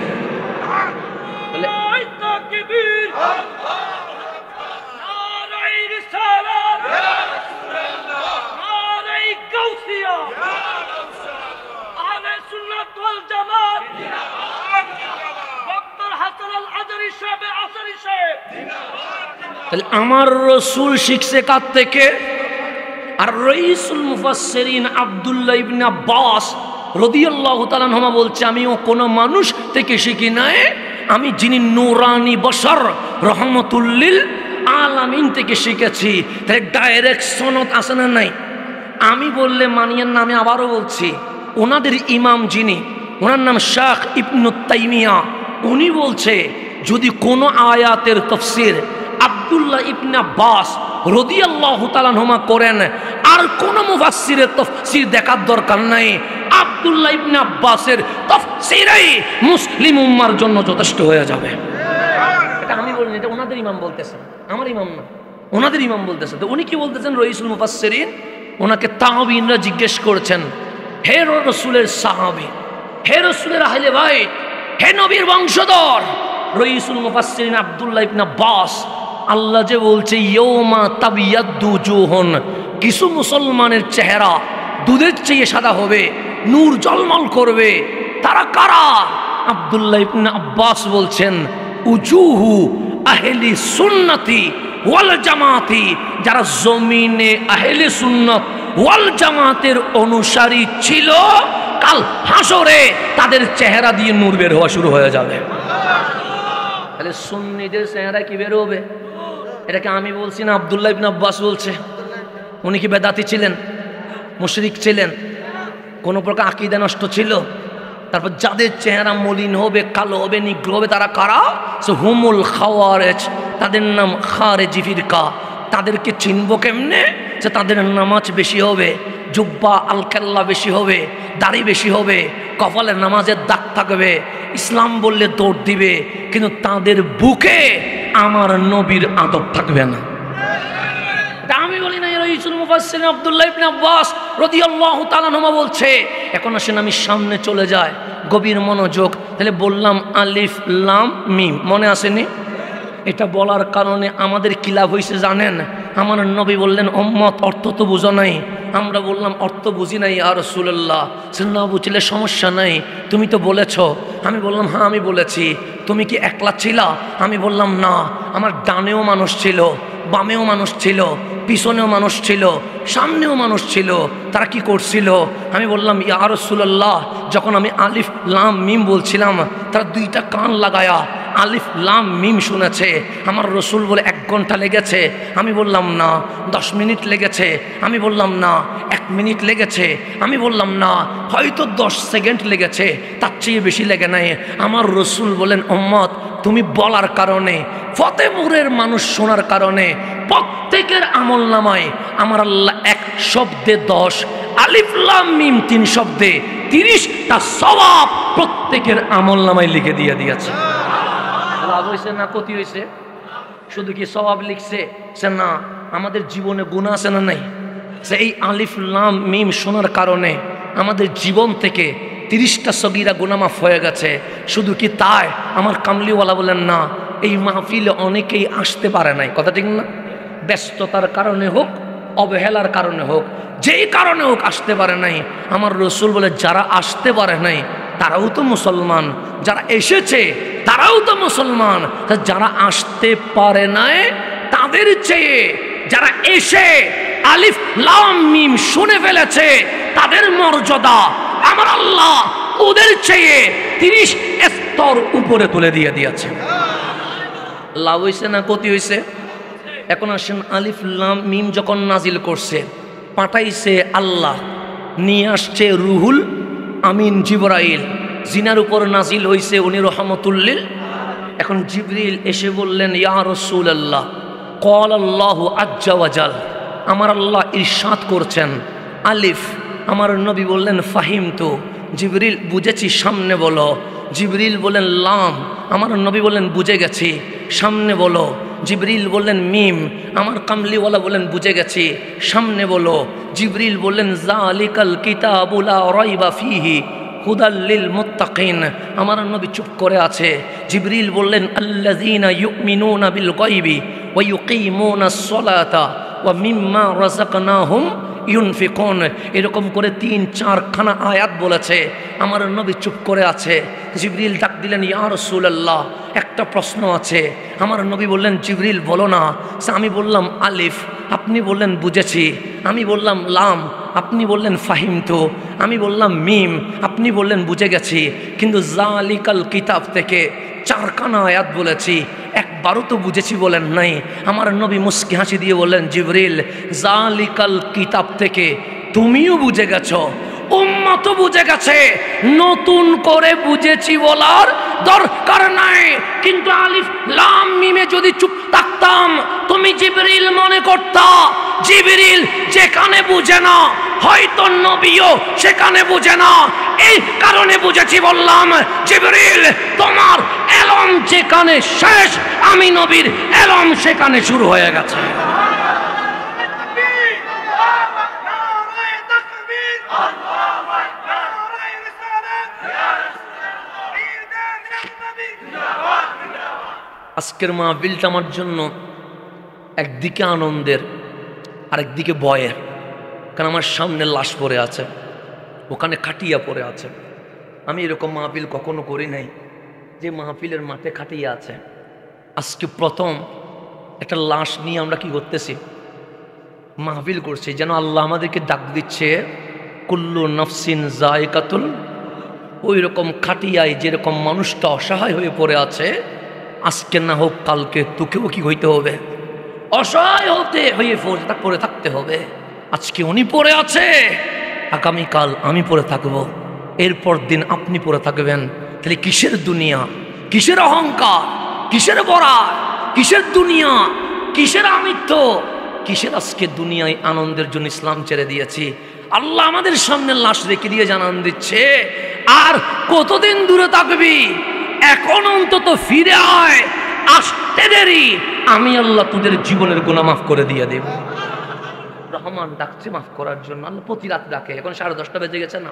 আমার রসুল শিখছে কার থেকে? আর রইসুল মুফাসসিরিন আব্দুল্লাহ ইবনে আব্বাস রাদিয়াল্লাহু তাআলা আনহুমা বলছে, আমিও কোনো মানুষ থেকে শিখি নাই, আমি যিনি নূরানি বশর রহমাতুল লিল আলামিন থেকে শিখেছি। তাই ডাইরেক্ট সনদ আছে না নাই? আমি বললে মানিয়েন না, আমি আবারও বলছি, ওনাদের ইমাম যিনি, ওনার নাম শাইখ ইবনে তাইমিয়া, উনি বলছে যদি কোনো আয়াতের তাফসীর আব্দুল্লাহ ইবনে আব্বাস রাদিয়াল্লাহু তাআলা আনহুমা করেন, আর কোন মুফাসসিরের তাফসীর দেখার দরকার নাই, আব্দুল্লাহ ইবনে আব্বাসের তাফসীরই মুসলিম উম্মার জন্য যথেষ্ট হয়ে যাবে। এটা আমি বলিনি, এটা ওনাদের ইমাম বলতেছেন, আমার ইমাম না, ওনাদের ইমাম বলতেছেন। তো উনি কি বলতেছেন? রইসুল মুফাসসিরিন, ওনাকে তাবিঈনরা জিজ্ঞেস করেছেন, হে রাসূলের সাহাবী, হে রাসূলের আহলে বাইত, হে নবীর বংশধর। রইসুল মুফাসসিরিন আব্দুল্লাহ ইবনে আব্বাস, আল্লাহ যে বলছে ইয়াউমা তাবিয়াদ্দু জুহুন, কিছু মুসলমানের চেহারা দুধের চেয়ে সাদা হবে, নূর জলমল করবে, তারা কারা? আব্দুল্লাহ ইবনে আব্বাস বলছেন, উজুহু আহলি সুন্নতি ওয়াল জামাতি, যারা জমিনে আহলে সুন্নত ওয়াল জামাতের অনুসারী ছিল, কাল হাসরে তাদের চেহারা দিয়ে নূর বের হওয়া শুরু হয়ে যাবে। তাহলে সুন্নিদের চেহারা কি বের হবে? এটাকে আমি বলছি না, আব্দুল্লাহ ইবনে আব্বাস বলছে। উনি কি বেদাতি ছিলেন? মুশরিক ছিলেন? কোনো প্রকার আকীদা নষ্ট ছিল? তারপর যাদের চেহারা মলিন হবে, কালো হবে, নিগ্র হবে, তারা কারা? হুমুল খাওয়ারেজ, তাদের নাম খারেজি ফিরকা। তাদেরকে চিনব কেমনে? যে তাদের নামাজ বেশি হবে, জুব্বা আলকাল্লা বেশি হবে, দাড়ি বেশি হবে, কপালে নামাজের দাগ থাকবে, ইসলাম বললে দৌড় দিবে, কিন্তু তাদের বুকে আমার নবীর আদব থাকবে না। আমি বলি না, রইসুল মুফাসসিরিন আব্দুল্লাহ ইবনে আব্বাস রাদিয়াল্লাহু তাআলা আনহুমা বলছে। এখন আসেন আমি সামনে চলে যাই, গভীর মনোযোগ। তাহলে বললাম আলিফ লাম মিম, মনে আসেনি? এটা বলার কারণে আমাদের কি লাভ হয়েছে জানেন? আমার নবী বললেন, উম্মত অর্থ তো বুঝো নাই। আমরা বললাম অর্থ বুঝি নাই ইয়া রাসূলুল্লাহ। না বুঝলে সমস্যা নাই, তুমি তো বলেছ। আমি বললাম হ্যাঁ আমি বলেছি। তুমি কি একলা ছিলা? আমি বললাম না, আমার ডানেও মানুষ ছিল, বামেও মানুষ ছিল, পিছনেও মানুষ ছিল, সামনেও মানুষ ছিল। তারা কি করছিল? আমি বললাম ইয়া রাসূলুল্লাহ, যখন আমি আলিফ লাম মিম বলছিলাম, তারা দুইটা কান লাগায়া আলিফ লাম মিম শুনেছে। আমার রসুল বলে 1 ঘন্টা লেগেছে। আমি বললাম না। 10 মিনিট লেগেছে। আমি বললাম না। 1 মিনিট লেগেছে। আমি বললাম না। হয়তো 10 সেকেন্ড লেগেছে, তার চেয়ে বেশি লেগে নাই। আমার রসুল বলেন, উম্মত তুমি বলার কারণে, ফতেপুরের মানুষ শোনার কারণে প্রত্যেকের আমল নামায় আমার আল্লাহ 1 শব্দে 10, আলিফ লাম মিম 3 শব্দে 30টা সওয়াব প্রত্যেকের আমল নামায় লিখে দিয়ে দিয়েছে। লাভ হয়েছে না ক্ষতি হয়েছে? শুধু কি সওয়াব লিখছে সে না, আমাদের জীবনে গুনাহ আছে না নাই? সে এই আলিফ লাম মিম শোনার কারণে আমাদের জীবন থেকে 30টা সগীরা গুনাহ মাফ হয়ে গেছে। শুধু কি তাই? আমার কামলিওয়ালা বলেন না, এই মাহফিলে অনেকেই আসতে পারে নাই। কথা ঠিক না? ব্যস্ততার কারণে হোক, অবহেলার কারণে হোক, যেই কারণে হোক আসতে পারে নাই। আমার রসুল বলে, যারা আসতে পারে নাই তারাও তো মুসলমান, যারা এসেছে তারাও তো মুসলমান। যারা আসতে পারে নাই তাদের চেয়ে যারা এসে আলিফ লাম মিম শুনে ফেলেছে, তাদের মর্যাদা আমার আল্লাহ ওদের চেয়ে 30 স্তর উপরে তুলে দিয়ে দিয়েছে। লাভ হয়েছে না ক্ষতি হয়েছে? এখন আসেন, আলিফ লাম মিম যখন নাজিল করছে, পাঠাইছে আল্লাহ, নিয়ে আসছে রুহুল আমিন জিবরাইল, জিনার উপর নাজিল হয়েছে উনি রহমতুল্লিল। এখন জিবরিল এসে বললেন, ইয়া রাসূলুল্লাহ, ক্বাল আল্লাহু আজ্জা ওয়া জাল, আমার আল্লাহ ইরশাদ করছেন, আলিফ। আমার নবী বললেন ফাহিমতু। জিবরিল বুঝেছি, সামনে বলো। জিবরিল বললেন লাম। আমার নবী বললেন বুঝে গেছি, সামনে বলো। জিবরিল বললেন মিম। আমার কামলিওয়ালা বললেন বুঝে গেছি, সামনে বলো। জিবরিল বললেন যালিকাল কিতাবু লা রাইবা ফীহি হুদাল লিল মুত্তাকিন। আমার নবী চুপ করে আছে। জিবরিল বললেন আল্লাযীনা ইউমিনুনা বিল গায়বি ওয়া ইউকিমুনাস সালাতা ওয়া মিম্মা রাযাকনাহুম ইউনফিকুন। এরকম করে 3-4 খানা আয়াত বলেছে। আমার নবী চুপ করে আছে। জিবরিল ডাক দিলেন, ইয়া রাসূলুল্লাহ, একটা প্রশ্ন আছে। আমার নবী বললেন, জিবরিল বলো না। আমি বললাম আলিফ, আপনি বললেন বুঝেছি। আমি বললাম লাম, আপনি বললেন ফাহিমতু। আমি বললাম মিম, আপনি বললেন বুঝে গেছি। কিন্তু যালিকাল কিতাব থেকে 4 খানা আয়াত বলেছি, একবারও তো বুঝেছি বলেন নাই। আমার নবী মুস্কি হাসি দিয়ে বললেন, জিবরিল, যালিকাল কিতাব থেকে তুমিও বুঝে গেছো, উম্মতও বুঝে গেছে, নতুন করে বুঝেছি বলার দরকার নাই। কিন্তু আলিফ লাম মিমে যদি চুপ থাকতাম, তুমি জিবরিল মনে করতা জিবরিল যেখানে বুঝে না, হয়তো নবীও সেখানে বুঝে না। এই কারণে বুঝেছি বললাম, জিবরিল তোমার এলম যেখানে শেষ, আমি নবীর এলম সেখানে শুরু হয়ে গেছে। আজকের মাহফিলটা আমার জন্য একদিকে আনন্দের, আরেকদিকে ভয়ের। কারণ আমার সামনে লাশ পড়ে আছে, ওখানে খাটিয়া পড়ে আছে। আমি এরকম মাহফিল কখনো করি নাই যে মাহফিলের মাঠে খাটিয়া আছে। আজকে প্রথম একটা লাশ নিয়ে আমরা কি করতেছি, মাহফিল করছি। যেন আল্লাহ আমাদেরকে ডাক দিচ্ছে, কুল্লু নাফসিন যায়কাতুল। ওই রকম খাটিয়ায় যেরকম মানুষটা অসহায় হয়ে পড়ে আছে, আজকে না হোক কালকে তোকেও কি হইতে হবে, অসহায় হয়ে পড়ে থাকতে হবে। আজকে উনি পড়ে আছে, আগামীকাল আমি পড়ে থাকবো, এরপর দিন আপনি পড়ে থাকবেন। তাহলে কিসের দুনিয়া, কিসের অহংকার, কিসের বড়াই, কিসের দুনিয়া, কিসের আমিত্ব, কিসের আজকে দুনিয়ায় আনন্দের জন্য ইসলাম ছেড়ে দিয়েছি। আল্লাহ আমাদের সামনে লাশ রেখে দিয়ে জানান দিচ্ছে, আর কতদিন দূরে থাকবি, এখন অন্তত ফিরে আয়, আসতে দেরি, আমি আল্লাহ তোদের জীবনের গুনাহ মাফ করে দিয়ে দেব। রহমান ডাকছে মাফ করার জন্য। আল্লাহ প্রতি রাত ডাকে। এখন 10:30 বেজে গেছে না,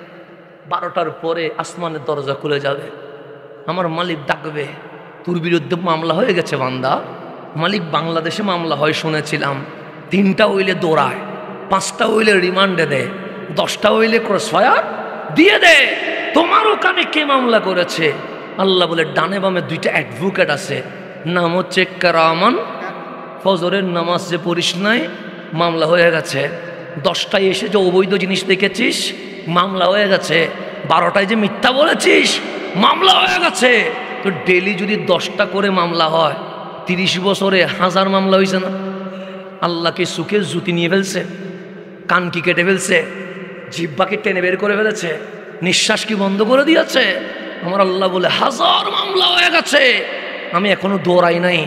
12টার পরে আসমানের দরজা খুলে যাবে। আমার মালিক ডাকবে, তোর বিরুদ্ধে মামলা হয়ে গেছে বান্দা। মালিক বাংলাদেশে মামলা হয় শুনেছিলাম, 3টা হইলে দৌড়ায়, 5টা হইলে রিমান্ডে দেয়, 10টা হইলে ক্রসফায়ার দিয়ে দেয়। তোমার ওখানে কে মামলা করেছে? আল্লাহ বলে ডানে বামে 2টা অ্যাডভোকেট আছে, নাম হচ্ছে কারামান। ফজরের নামাজ যে পড়িস নাই, মামলা হয়ে গেছে। 10টায় এসে যে অবৈধ জিনিস দেখেছিস, মামলা হয়ে গেছে। 12টায় যে মিথ্যা বলেছিস, মামলা হয়ে গেছে। তো ডেলি যদি 10টা করে মামলা হয়, 30 বছরে 1000 মামলা হয়েছে না? আল্লাহকে সুখের জুতি নিয়ে ফেলছে, কান কি কেটে ফেলছে, জিহ্বাকে টেনে বের করে ফেলেছে, নিঃশ্বাস কি বন্ধ করে দিয়েছে। আমার আল্লাহ বলে 1000 মামলা হয়ে গেছে, আমি এখনো দৌড়াই নাই,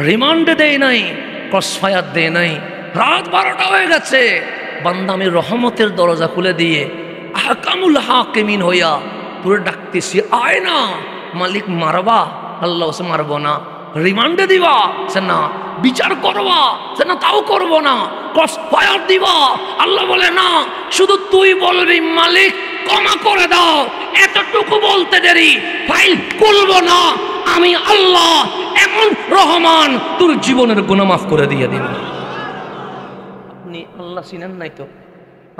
রিমান্ডে দেই নাই, ক্রসফায়ার দেই নাই। রাত 12টা হয়ে গেছে, বান্দা আমি রহমতের দরজা খুলে দিয়ে আহকামুল হাকিমিন হইয়া তোরে ডাকতেছি, আয় না। মালিক মারবা, আল্লাহ সে মারবো না। রিমান্ডে দিবা, সে না। বিচার করবা, সে না, তাও করবো না। ক্রসফায়ার দিবা, আল্লাহ বলে না। শুধু তুই বলবি মালিক ক্ষমা করে দাও, এতটুকু বলতে দেরি, ফাইল খুলবো না। আমি আল্লাহ এমন রহমান, তোর জীবনের গুনাহ মাফ করে দিয়ে দিব। আপনি আল্লাহ চিনেন নাই তো?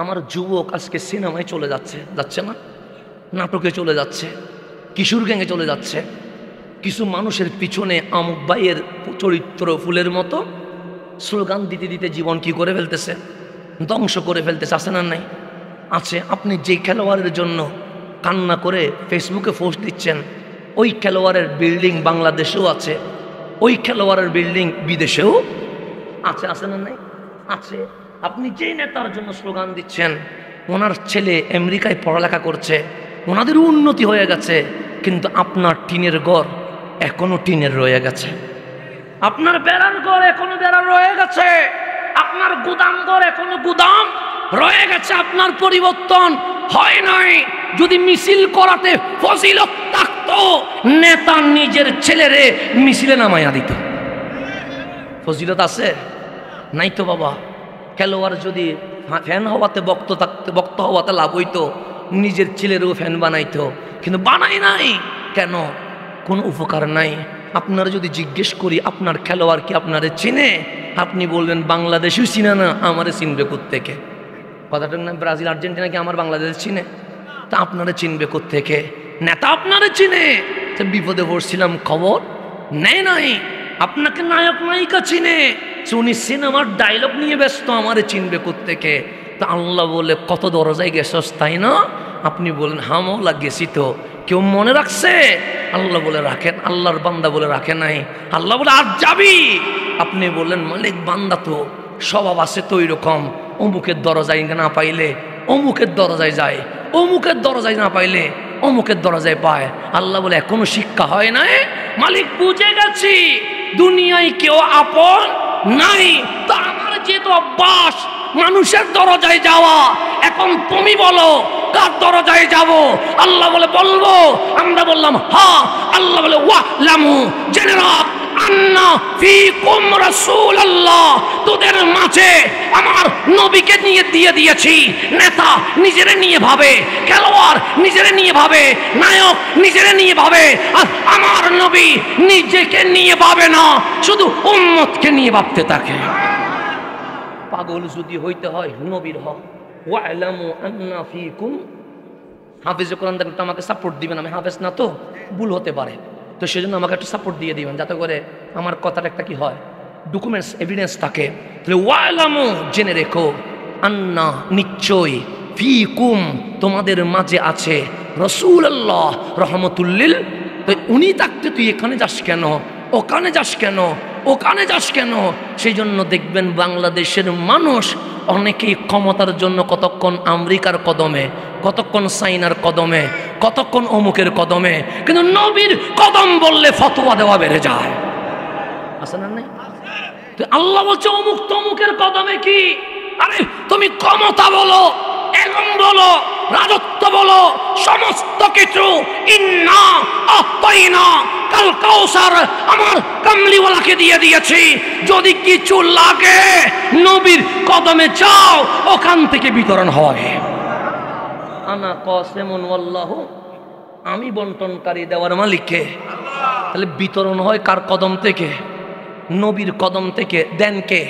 আমার যুবক আজকে সিনেমায় চলে যাচ্ছে, যাচ্ছে না? নাটকে চলে যাচ্ছে, কিশোর গ্যাংয়ে চলে যাচ্ছে। কিছু মানুষের পিছনে আমুক ভাইয়ের চরিত্র ফুলের মতো স্লোগান দিতে দিতে জীবন কি করে ফেলতেছে, ধ্বংস করে ফেলতেছে। আছে না নাই? আছে। আপনি যে খেলোয়াড়ের জন্য কান্না করে ফেসবুকে পোস্ট দিচ্ছেন। ওই খেলোয়াড়ের বিল্ডিং বাংলাদেশেও আছে, ওই খেলোয়াড়ের বিল্ডিং বিদেশেও আছে। আছে না নাই? আছে। আপনি যেই নেতার জন্য স্লোগান দিচ্ছেন, ওনার ছেলে আমেরিকায় পড়ালেখা করছে, ওনাদেরও উন্নতি হয়ে গেছে, কিন্তু আপনার টিনের ঘর এখনো টিনের রয়ে গেছে, আপনার বেড়ার ঘর এখনো বেড়া রয়ে গেছে, আপনার গুদাম ঘর এখনো গুদাম রয়ে গেছে, আপনার পরিবর্তন হয় নাই। যদি মিছিল করাতে ফজিলত থাকতো, নেতা নিজের ছেলেরে মিছিলে নামাইয়া দিত। ফজিলত আছে? নাই তো বাবা। খেলোয়াড় যদি ফ্যান হওয়াতে বক্ত হওয়াতে লাভ হইতো, নিজের ছেলেরও ফ্যান বানাইতো, কিন্তু বানাই নাই কেন? কোনো উপকার নাই। আপনারা যদি জিজ্ঞেস করি আপনার খেলোয়াড় কি আপনারে চিনে, আপনি বলবেন বাংলাদেশেও চিনে না, আমারে চিনবে কোত্থেকে? কথাটার নাম ব্রাজিল আর্জেন্টিনা কি আমার বাংলাদেশ চিনে? তা আপনারা চিনবে কোত্থেকে? নেতা আপনারা চিনে। তো বিপদে পড়ছিলাম খবর নেয় নাই। আপনাকে নায়ক নায়িকা চিনে, উনি সিনেমার ডায়লগ নিয়ে ব্যস্ত, আমারে চিনবে কোত্থেকে? তা আল্লাহ বলে কত দরজায় গেছস তাই না? আপনি বলেন হা মৌলা গেছি তো। কেউ মনে রাখছে? আল্লাহ বলে রাখেন, আল্লাহর বান্দা বলে রাখে নাই। আল্লাহ বলে আর যাবি? আপনি বললেন মালিক বান্দা তো স্বভাব আছে তো এরকম, অমুকের দরজায় না পাইলে অমুকের দরজায় যায়, অমুকের দরজায় না পাইলে অমুকের দরজায় পায়। আল্লাহ বলে এখনো শিক্ষা হয় নাই? মালিক বুঝে গেছি দুনিয়ায় কেউ আপন নাই। তো আমার যেহেতু অভ্যাস মানুষের দরজায় যাওয়া, এখন তুমি বলো কার দরজায় যাব? আল্লাহ বলে বলবো, আমরা বললাম হ্যাঁ। আল্লাহ বলে ওয়ালামু, জেনে রাখ, আন্না ফিকুম রাসূলুল্লাহ, তোদের মাঝে আমার নবীকে নিয়ে দিয়ে দিয়েছি। নেতা নিজেরে নিয়ে ভাবে, খেলোয়াড় নিজেরে নিয়ে ভাবে, নায়ক নিজেরে নিয়ে ভাবে, আর আমার নবী নিজেকে নিয়ে ভাবে না, শুধু উম্মতকে নিয়ে ভাবতে থাকে। পাগল যদি হইতে হয় নবীর হক। ওয়ালামু আন্না ফিকুম, হাফেজ কোরআন দেখতে আমাকে সাপোর্ট দিবেন, আমি হাফেজ না তো ভুল হতে পারে, তো সেজন্য আমাকে একটু সাপোর্ট দিয়ে দিবেন যাতে করে আমার কথাটা একটা কি হয়, ডকুমেন্টস এভিডেন্স থাকে। তাহলে ওয়ালামু, জেনে রেখো, আন্না নিশ্চয়, ফিকুম তোমাদের মাঝে আছে রাসূলুল্লাহ রহমতুল্লিল। তো উনি থাকতে তুই এখানে যাস কেন, ওখানে যাস কেন, ওখানে যাস কেন? সেই জন্য দেখবেন বাংলাদেশের মানুষ অনেকেই ক্ষমতার জন্য কতক্ষণ আমেরিকার কদমে, কতক্ষণ চাইনার কদমে, কতক্ষণ অমুকের কদমে, কিন্তু নবীর কদম বললে ফতোয়া দেওয়া বেড়ে যায়। আছে না নাই? তো আল্লাহ বলছে অমুক তমুকের কদমে কি? আরে তুমি ক্ষমতা বলো, এলম বলো, রাজত্ব বলো, সমস্ত কিছু ইন্না আতাইনা কাল কাউসার, আমার কামলিওয়ালাকে দিয়ে দিয়েছি। যদি কিছু লাগে নবীর কদমে যাও, ওখান থেকে বিতরণ হয়। আনা কাসিমুন ওয়াল্লাহু, আমি বন্টনকারী, দেওয়ার মালিককে। তাহলে বিতরণ হয় কার কদম থেকে? নবীর কদম থেকে। দেন কে?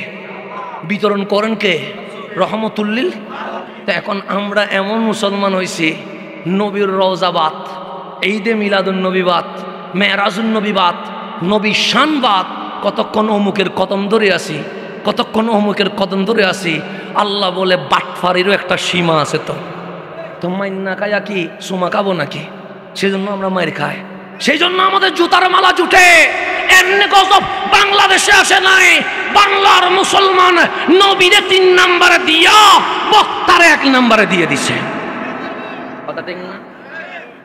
বিতরণ করেন কে? রহমতুল্লিল। তো এখন আমরা এমন মুসলমান হয়েছি, নবীর রওজাবাদ, ঈদে মিলাদুন নবীবাদ, মেরাজুন নবীবাদ, নবী শানবাদ, কতক্ষণ অমুকের কদম ধরে আসি, কতক্ষণ অমুকের কদম ধরে আসি। আল্লাহ বলে বাটফারিরও একটা সীমা আছে। তো মাইন না খায়া কি সুমা খাবো নাকি? সেজন্য আমরা মায়ের খাই, সেই জন্য আমাদের জুতার মালা জুটে। এমনি গজব বাংলাদেশে আসে নাই। বাংলার মুসলমান নবীরে 3 নম্বরে দিয়া বক্তারে 1 নম্বরে দিয়ে দিছে। কথা ঠিক না?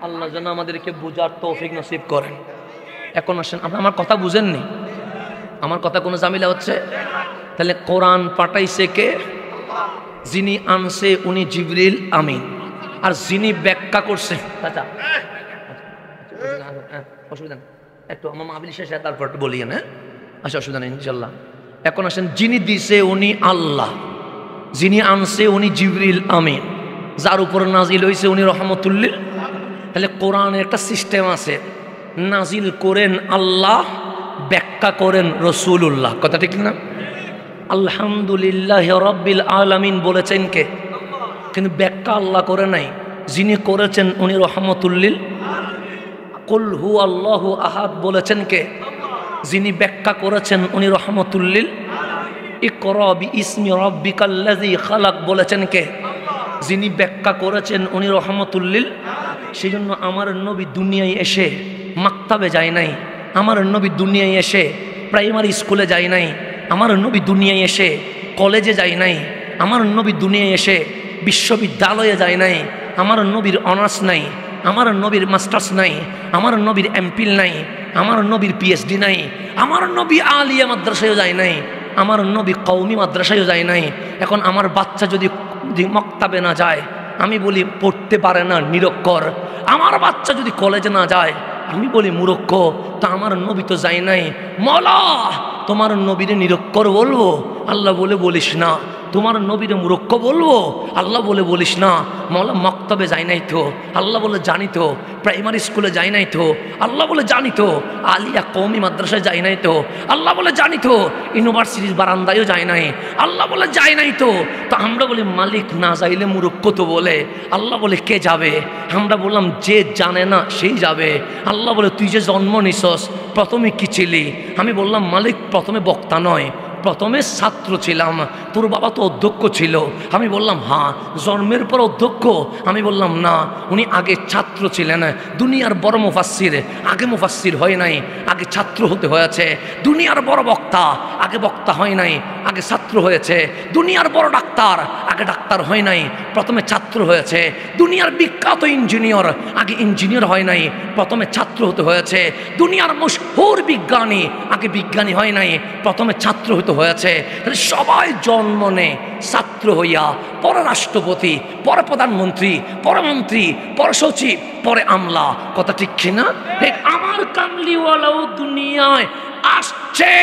আল্লাহ যেন আমাদেরকে বুঝার তৌফিক নসিব করেন। এখন আসেন, আপনি আমার কথা বুঝেননি? আমার কথা কোনো ঝামেলা হচ্ছে? তাহলে কোরআন পাঠাইছে কে? যিনি আনছে উনি জিবরিল আমিন, আর যিনি ব্যাখ্যা করছে, আচ্ছা অসুবিধা নেই, একটু আমার মাহফিল শেষে তারপর বলি না, আচ্ছা অসুবিধা নেই ইনশাল্লাহ। এখন আসেন, যিনি দিছে উনি আল্লাহ, যিনি আনছে উনি জিবরিল আমিন, যার উপর নাজিল হয়েছে উনি রহমতুল্লিল। তাহলে কোরআনের একটা সিস্টেম আছে, নাজিল করেন আল্লাহ, ব্যাখ্যা করেন রসুল্লাহ। কথা ঠিক না? আলহামদুলিল্লাহ রাব্বিল আলামিন বলেছেন কে? কিন্তু ব্যাখ্যা আল্লাহ করে নাই, যিনি করেছেন উনি রহমতুল্লিল। কুল হু আল্লাহু আহাদ বলেছেন কে? যিনি ব্যাখ্যা করেছেন উনি রহমতুল্লিল। ইকরা বিইসমি রাব্বিকাল্লাযী খালাক বলেছেন কে? যিনি ব্যাখ্যা করেছেন উনি রহমতুল্লিল। সেই জন্য আমার নবী দুনিয়ায় এসে মাক্তাবে যায় নাই, আমার নবী দুনিয়ায় এসে প্রাইমারি স্কুলে যায় নাই, আমার নবী দুনিয়ায় এসে কলেজে যায় নাই, আমার নবী দুনিয়ায় এসে বিশ্ববিদ্যালয়ে যায় নাই, আমার নবীর অনার্স নাই, আমার নবীর মাস্টার্স নাই, আমার নবীর এমপিল নাই, আমার নবীর পিএইচডি নাই, আমার নবী আলিয়া মাদ্রাসায়ও যায় নাই, আমার নবী কওমি মাদ্রাসায়ও যায় নাই। এখন আমার বাচ্চা যদি মক্তাবে না যায়, আমি বলি পড়তে পারে না, নিরক্ষর। আমার বাচ্চা যদি কলেজে না যায়, আমি বলি মূর্খ। তা আমার নবী তো যায় নাই। মওলা তোমার নবীরে নিরক্ষর বলবো? আল্লাহ বলে বলিস না। তোমার নবীরে মূর্খ বলবো? আল্লাহ বলে বলিস না। মওলা মক্তবে যায় নাই তো? আল্লাহ বলে জানি তো। প্রাইমারি স্কুলে যায় নাই তো? আল্লাহ বলে জানি তো। আলিয়া কওমি মাদ্রাসায় যায় নাই তো? আল্লাহ বলে জানি তো। ইউনিভার্সিটির বারান্দায়ও যায় নাই, আল্লাহ বলে যায় নাই তো। তো আমরা বলি মালিক না যাইলে মূর্খ তো বলে। আল্লাহ বলে কে যাবে? আমরা বললাম যে জানে না সেই যাবে। আল্লাহ বলে তুই যে জন্ম নিছস প্রথমে কি ছিলি? আমি বললাম মালিক প্রথমে বক্তা নয়, প্রথমে ছাত্র ছিলাম। তোর বাবা তো অধ্যক্ষ ছিল। আমি বললাম হ্যাঁ। জন্মের পর অধ্যক্ষ? আমি বললাম না, উনি আগে ছাত্র ছিলেন। দুনিয়ার বড় মুফাসসির আগে মুফাসসির হয় নাই, আগে ছাত্র হতে হয়েছে। দুনিয়ার বড় বক্তা আগে বক্তা হয় নাই, আগে ছাত্র হয়েছে। দুনিয়ার বড় ডাক্তার আগে ডাক্তার হয় নাই, প্রথমে ছাত্র হয়েছে। দুনিয়ার বিখ্যাত ইঞ্জিনিয়ার আগে ইঞ্জিনিয়ার হয় নাই, প্রথমে ছাত্র হতে হয়েছে। দুনিয়ার মশহুর বিজ্ঞানী আগে বিজ্ঞানী হয় নাই, প্রথমে ছাত্র হতে হয়েছে। তাহলে সবাই জন্ম নেয় ছাত্র হইয়া, পরে রাষ্ট্রপতি, পরে প্রধানমন্ত্রী, পরে মন্ত্রী, পরে সচিব, পরে আমলা। কথা ঠিক কিনা? আমার কামলিওয়ালাও দুনিয়ায় আসছে।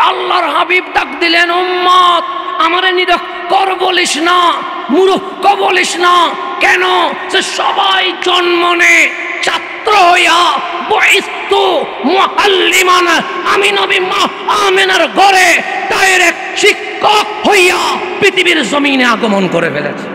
আল্লাহর হাবিব ডাক দিলেন, উম্মত আমারে নিরক্ষর বলিস না, মূর্খ বলিস না। কেন? সে সবাই জন্ম নেয় ছাত্র হইয়া। বুইস্তু মুআল্লিমান, আমি নবী মা আমিনার ঘরে ডাইরেক্ট শিক্ষক হইয়া পৃথিবীর জমিনে আগমন করে ফেলেছে।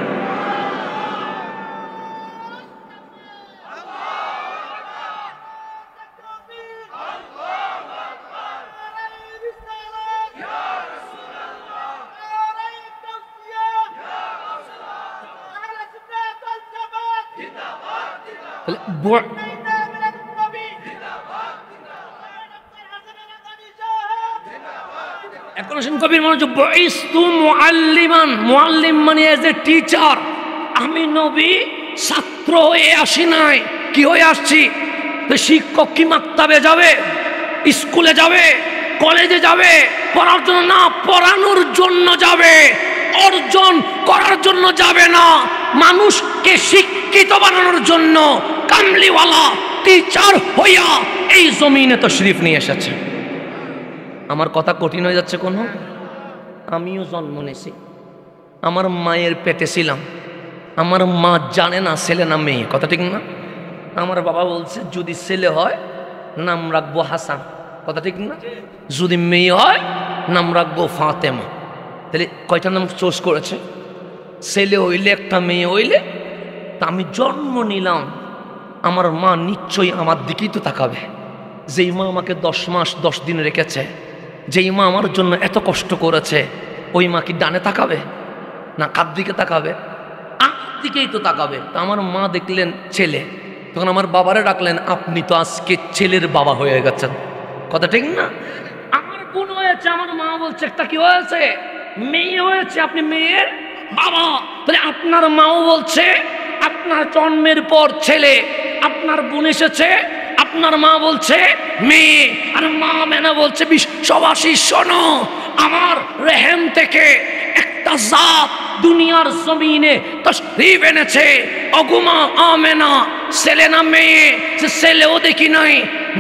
এখন আসেন কবির মনোযোগ। বুইস্তু মুআল্লিমান, মুআল্লিম মানে এজ এ টিচার। আমি নবী ছাত্র হয়ে আসি নাই, কি হয়ে আসছি? শিক্ষক কি মাক্তাবে যাবে, স্কুলে যাবে, কলেজে যাবে পড়ার জন্য? না, পড়ানোর জন্য যাবে, অর্জন করার জন্য যাবে না। মানুষকে শিক্ষিত বানানোর জন্য কামলিওয়ালা টিচার হইয়া এই জমিনে তশরিফ নিয়ে এসেছে। আমার কথা কঠিন হয়ে যাচ্ছে কোনো? আমিও জন্ম নিয়েছি, আমার মায়ের পেটে ছিলাম, আমার মা জানে না ছেলে না মেয়ে। কথা ঠিক না? আমার বাবা বলছে যদি ছেলে হয় নাম রাখবো হাসান। কথা ঠিক না? যদি মেয়ে হয় নাম রাখবো ফাতেমা। তাহলে কয়টা নাম চোজ করেছে? ছেলে হইলে একটা, মেয়ে হইলে। তা আমি জন্ম নিলাম, আমার মা নিশ্চয়ই আমার দিকেই তো তাকাবে। যেই মা আমাকে 10 মাস 10 দিন রেখেছে, যেই মা আমার জন্য এত কষ্ট করেছে, ওই মা কি ডানে তাকাবে না কার দিকে তাকাবে? আমার দিকেই তো তাকাবে। তো আমার মা দেখলেন ছেলে, তখন আমার বাবারে ডাকলেন, আপনি তো আজকে ছেলের বাবা হয়ে গেছেন। কথা ঠিক না? আমার বোন হয়েছে, আমার মা বলছে একটা কি হয়েছে, মেয়ে হয়েছে, আপনি মেয়ের বাবা। তাহলে আপনার মাও বলছে আপনার জন্মের পর ছেলে, আপনার বোন এসেছে, আপনার মা বলছে মেয়ে, আর মা মেনা বলছে বিশ্ববাসী শোনো, আমার রেহেম থেকে একটা জাত দুনিয়ার জমিনে তশরিফ এনেছে। অগুমা আমেনা ছেলে না মেয়ে? সে ছেলেও দেখি নাই,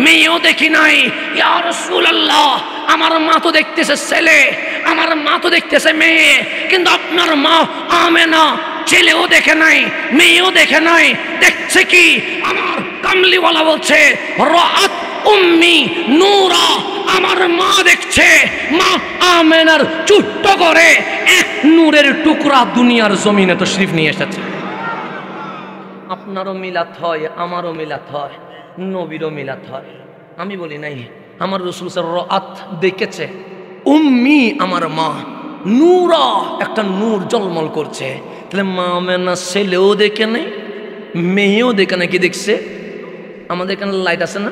মেয়েও দেখি নাই। ইয়া রাসূলুল্লাহ, আমার মা তো দেখতেছে ছেলে, আমার মা তো দেখতেছে মেয়ে, কিন্তু আপনার মা আমেনা ছেলেও দেখে নাই, মেয়েও দেখে নাই। দেখছে কি? আমার কামলিওয়ালা বলছে রাআত উম্মি নূরা, আমার মা দেখছে, মা আমেনার ছোট্ট করে এক নূরের টুকরা দুনিয়ার জমিনে তশরিফ নিয়ে এসেছে। আপনারও মিলাত হয়, আমারও মিলাত হয়, নবীরও মিলাত হয়। আমি বলি নাই, আমার রাসূল রাআত দেখেছে, উম্মি আমার মা, নূরা একটা নূর জলমল করছে। তাহলে মা আমেনা ছেলেও দেখে নেই, মেয়েও দেখে নাকি দেখছে আমাদের এখানে লাইট আছে না,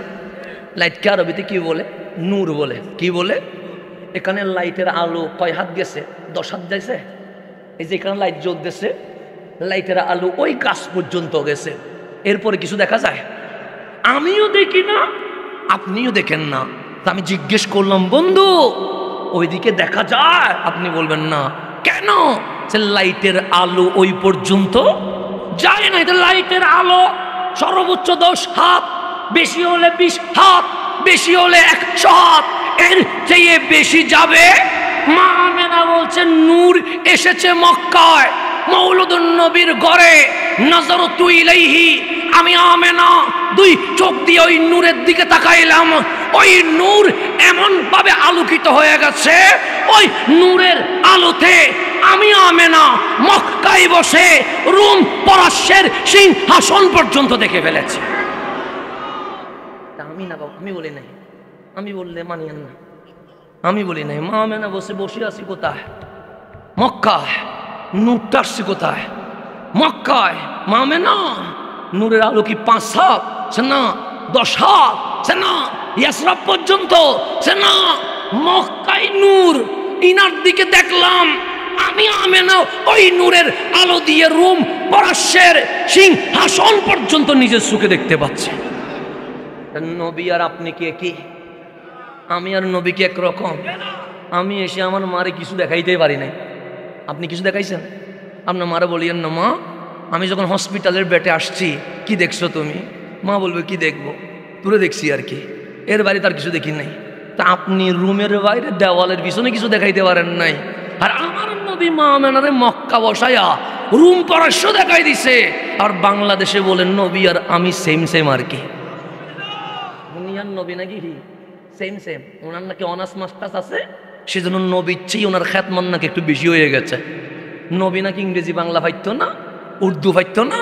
লাইটকে আরবিতে কি বলে? নূর বলে। কি বলে? এখানে লাইটের আলো কয় হাত গেছে? 10 হাত যাইছে। এই যে এখানে লাইট জ্বলতেছে, লাইটের আলো ওই গাছ পর্যন্ত গেছে, এরপরে কিছু দেখা যায়? আমিও দেখি না, আপনিও দেখেন না। তা আমি জিজ্ঞেস করলাম, বন্ধু ওইদিকে দেখা যায়? আপনি বলবেন না। কেন? সে লাইটের আলো ওই পর্যন্ত যায় না। এটা লাইটের আলো সর্বোচ্চ 10 হাত, বেশি হলে 20 হাত, বেশি হলে 100 হাত, এর চেয়ে বেশি যাবে। মা আমেনা বলছেন নূর এসেছে মক্কায়, মৌলুদুন নবীর ঘরে। নজরতু ইলাইহি, আমি আমেনা 2 চোখ দিয়ে ওই নূরের দিকে তাকাইলাম। ওই নূর এমন ভাবে আলোকিত হয়ে গেছে, ওই নূরের আলোতে আমি আমেনা মক্কায় বসে রুম পরাশ্বের সিংহাসন পর্যন্ত দেখে ফেলেছি। আমি না বাবা, আমি বলি নাই, আমি বললে মানিয়েন না। আমি বলি নাই, মা আমেনা বসে আছি কোথায়? মক্কায়। নূরটা আসছে কোথায়? মক্কায়। মা আমেনা নূরের আলো কি 5 হাত? সে না 10 হাত, সে না ইয়াসরাব পর্যন্ত, সে না মক্কায় নূর। ইনার দিকে দেখলাম, আমি আমেনা ওই নূরের আলো দিয়ে রুম পরাশ্বের সিংহাসন পর্যন্ত নিজের চোখে দেখতে পাচ্ছি। নবী আর আপনি কি একই? আমি আর নবী কি একরকম? আমি এসে আমার মারে কিছু দেখাইতে পারি নাই, আপনি কিছু দেখাইছেন? আপনার মারা বলিয়েন না, মা আমি যখন হসপিটালের বেডে আসছি কি দেখছো তুমি? মা বলবে কি দেখবো, দূরে দেখছি আর কি, এর বাইরে তার কিছু দেখি নাই। তা আপনি রুমের বাইরে দেওয়ালের পিছনে কিছু দেখাইতে পারেন নাই, আর আমার নবী মা আমেনারে মক্কা বসায়া রুম পরাশ্য দেখাই দিছে। আর বাংলাদেশে বলেন নবী আর আমি সেম সেম আর কি। দুনিয়ার নবী নাকি সেম সেম, ওনার নাকি অনার্স মাস্টার্স আছে, সেজন্য নবীর চেয়ে ওনার খ্যাতমান নাকি একটু বেশি হয়ে গেছে। নবী নাকি ইংরেজি বাংলা পাইতো না, উর্দু পাইতো না,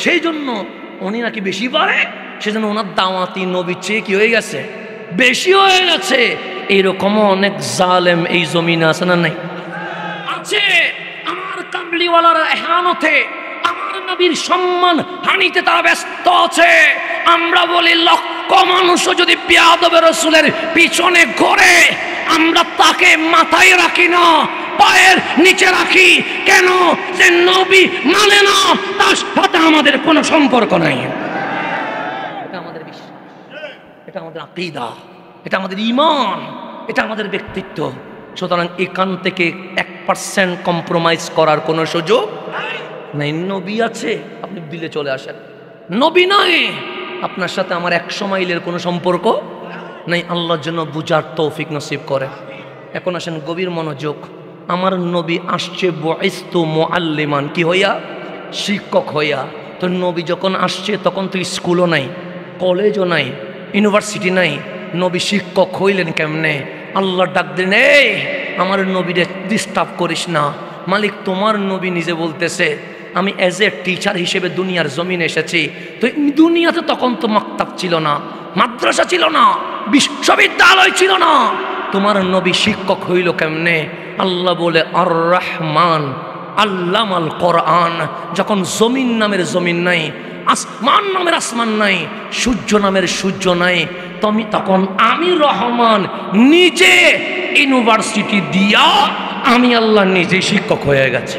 সেই জন্য উনি নাকি বেশি পারে, সেজন্য ওনার দাওয়াতি নবীর চেয়ে কি হয়ে গেছে? বেশি হয়ে গেছে। এইরকমও অনেক জালেম এই জমিনে আছে না নাই? আছে। আমার কামলিওয়ালার এহানতে, আমার নবীর সম্মান হানিতে তারা ব্যস্ত আছে। আমরা বলি লক্ষ মানুষও যদি বেয়াদব রাসূলের পিছনে ঘোরে, আমরা তাকে মাথায় রাখি না, পায়ের নিচে রাখি। কেন? যে নবী মানে না, তার সাথে আমাদের কোনো সম্পর্ক নাই। এটা আমাদের বিশ্বাস, এটা আমাদের আকীদা, এটা আমাদের ঈমান, এটা আমাদের ব্যক্তিত্ব। সুতরাং এখান থেকে 1% কম্প্রোমাইজ করার কোনো সুযোগ নাই। নবী আছে, আপনি দিলে চলে আসেন। নবী নাই, আপনার সাথে আমার 100 মাইলের কোনো সম্পর্ক নাই। আল্লাহর জন্য বুঝার তৌফিক নসিব করে। এখন আসেন গভীর মনোযোগ। আমার নবী আসছে বুইস্তু মুআল্লিমান, কি হইয়া? শিক্ষক হইয়া। তো নবী যখন আসছে তখন তো স্কুলও নাই, কলেজও নাই, ইউনিভার্সিটি নাই। নবী শিক্ষক হইলেন কেমনে? আল্লাহ ডাক দিন, এই আমার নবীরে ডিস্টার্ব করিস না। মালিক তোমার নবী নিজে বলতেছে, আমি অ্যাজ এ টিচার হিসেবে দুনিয়ার জমিনে এসেছি। তো দুনিয়াতে তখন তো মাকতাব ছিল না, মাদ্রাসা ছিল না, বিশ্ববিদ্যালয় ছিল না, তোমার নবী শিক্ষক হইল কেমনে? আল্লাহ বলে আর রহমান আল্লামাল কোরআন। যখন জমিন নামের জমিন নাই, আসমান নামের আসমান নাই, সূর্য নামের সূর্য নাই, তখন আমি রহমান নিজে ইউনিভার্সিটি দিয়া আমি আল্লাহ নিজে শিক্ষক হয়ে গেছে।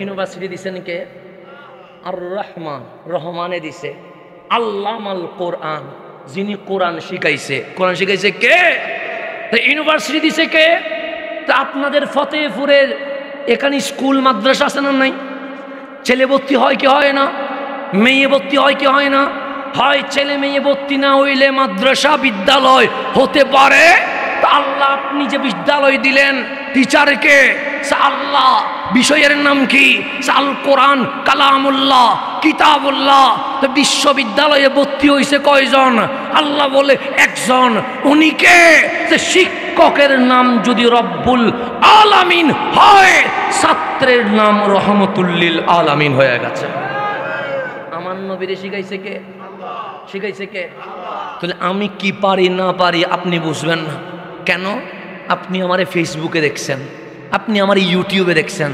ইউনিভার্সিটি দিছেন কে? আর রহমান, রহমানে দিছে। আল্লামাল কোরআন, যিনি কোরআন শিখাইছে। কোরআন শিখাইছে কে? ইউনিভার্সিটি দিছে কে? তা আপনাদের ফতেপুরের এখানে স্কুল মাদ্রাসা আছে না নাই? ছেলে ভর্তি হয় কি হয় না? মেয়ে ভর্তি হয় কি হয় না? হয়। ছেলে মেয়ে ভর্তি না হইলে মাদ্রাসা বিদ্যালয় হতে পারে। আল্লাহ আপনি যে বিদ্যালয় দিলেন টিচারকে, আল্লাহ বিষয়ের নাম কি? আল কোরআন কালামুল্লাহ কিতাবুল্লাহ। তো বিশ্ববিদ্যালয়ে ভর্তি হয়েছে কয়জন? আল্লাহ বলে একজন। উনি কে? শিক্ষকের নাম যদি রব্বুল আলামিন হয়, ছাত্রের নাম রহমতুল্লিল আলামিন হয়ে গেছে। আমার নবীরে শিখাইছে কে? শিখাইছে কে? তাহলে আমি কি পারি না পারি আপনি বুঝবেন না কেন? আপনি আমারে ফেসবুকে দেখছেন, আপনি আমার ইউটিউবে দেখছেন।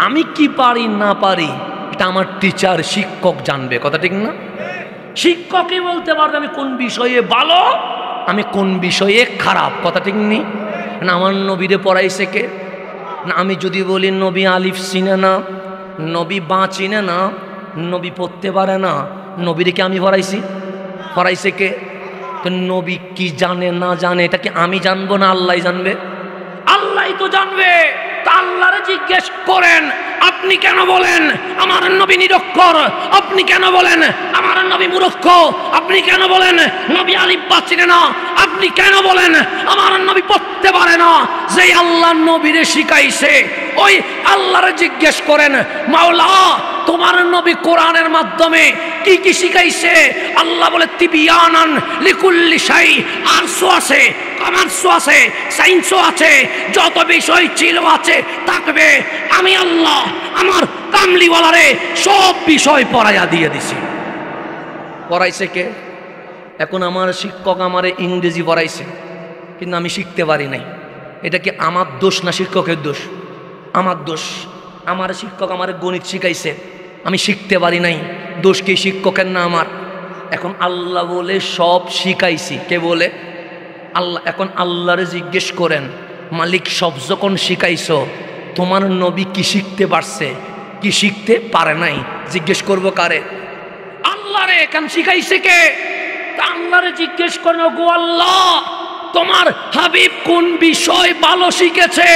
আমি কি পারি না পারি এটা এটা আমার টিচার, শিক্ষক জানবে, কথা ঠিক না? শিক্ষকই বলতে পারবে আমি কোন বিষয়ে ভালো, আমি কোন বিষয়ে খারাপ, কথা ঠিক নি? না আমার নবীরে পড়াইছে কে? না আমি যদি বলি নবী আলিফ চিনে না, নবী বা চিনে না, নবী পড়তে পারে না, নবীরে কি আমি পড়াইছি? পড়াইছে কে? তো নবী কি জানে না জানে এটা কি আমি জানবো না আল্লাহ জানবে? আল্লাহ তো জানবে। তা আল্লাহরে জিজ্ঞেস করেন আপনি কেন বলেন আমার নবী নিরক্ষর, আপনি কেন বলেন আমার নবী মূর্খ, আপনি কেন বলেন নবী আলিফ বা চিনে না, আপনি কেন বলেন আমার নবী পড়তে পারে না? যে আল্লাহ নবীরে শিখাইছে ওই আল্লাহরে জিজ্ঞেস করেন মাওলা তোমার নবী কোরআনের মাধ্যমে কি কি শিখাইছে? আল্লাহ বলে তিবিয়ানান লিকুল্লি শাই, আরশও আছে, কমার্সও আছে, সায়েন্সও আছে, যত বিষয় ছিল আছে থাকবে, আমি আল্লাহ আমার কামলিওয়ালারে সব বিষয় পড়াইয়া দিয়ে দিছি। পড়াইছে কে? এখন আমার শিক্ষক আমারে ইংরেজি পড়াইছে কিন্তু আমি শিখতে পারি নাই, এটা কি আমার দোষ না শিক্ষকের দোষ? আমার দোষ। আমার শিক্ষক আমার গণিত শিখাইছে, আমি শিখতে পারি নাই, দোষ কি শিক্ষকের না আমার? এখন আল্লাহ বলে সব শিখাইছি, কে বলে? আল্লাহ। এখন আল্লাহরে জিজ্ঞেস করেন মালিক সব যখন শিখাইছো তোমার নবী কি শিখতে পারছে, কি শিখতে পারে নাই? জিজ্ঞেস করবো কারে? আল্লাহরে। কেন শিখাইছে কে? তা আল্লাহরে জিজ্ঞেস করেন গো আল্লাহ তোমার হাবিব কোন বিষয় ভালো শিখেছে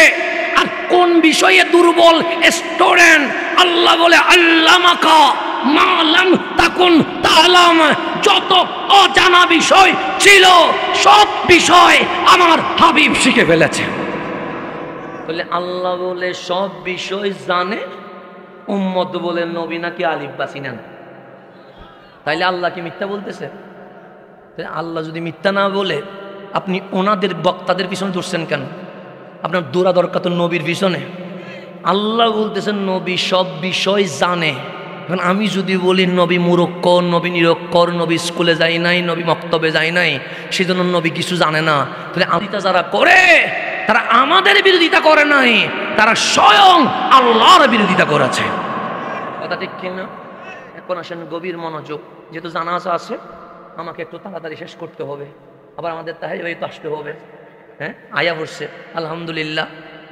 আর কোন বিষয়ে দুর্বল স্টুডেন্ট? আল্লাহ বলে আল্লামাকা মা লাম তাকুন তাআলাম, যত অজানা বিষয় ছিল সব বিষয় আমার হাবিব শিখে ফেলেছে। বলে আল্লাহ বলে সব বিষয় জানে, উম্মত বলে নবী নাকি আলিফ বা চিনেন। তাইলে আল্লাহ কি মিথ্যা বলতেছে? আল্লাহ যদি মিথ্যা না বলে আপনি ওনাদের বক্তাদের পিছনে দৌড়ছেন কেন? আপনার দৌড়া দরকার তো নবীর পিছনে। আল্লাহ বলতেছেন নবী সব বিষয় জানে। এখন আমি যদি বলি নবী মূর্খ, নবী নিরক্ষর, নবী স্কুলে যাই নাই, নবী মক্তবে যাই নাই, সেজন্য নবী কিছু জানে না, তাহলে বিরোধিতা যারা করে তারা আমাদের বিরোধিতা করে নাই, তারা স্বয়ং আল্লাহর বিরোধিতা করেছে। কথা ঠিক কিনা? এখন আসেন গভীর মনোযোগ, যেহেতু জানাজা আছে আমাকে একটু তাড়াতাড়ি শেষ করতে হবে, আবার আমাদের তাহাই তো আসতে হবে। হ্যাঁ আয়া পড়ছে আলহামদুলিল্লাহ,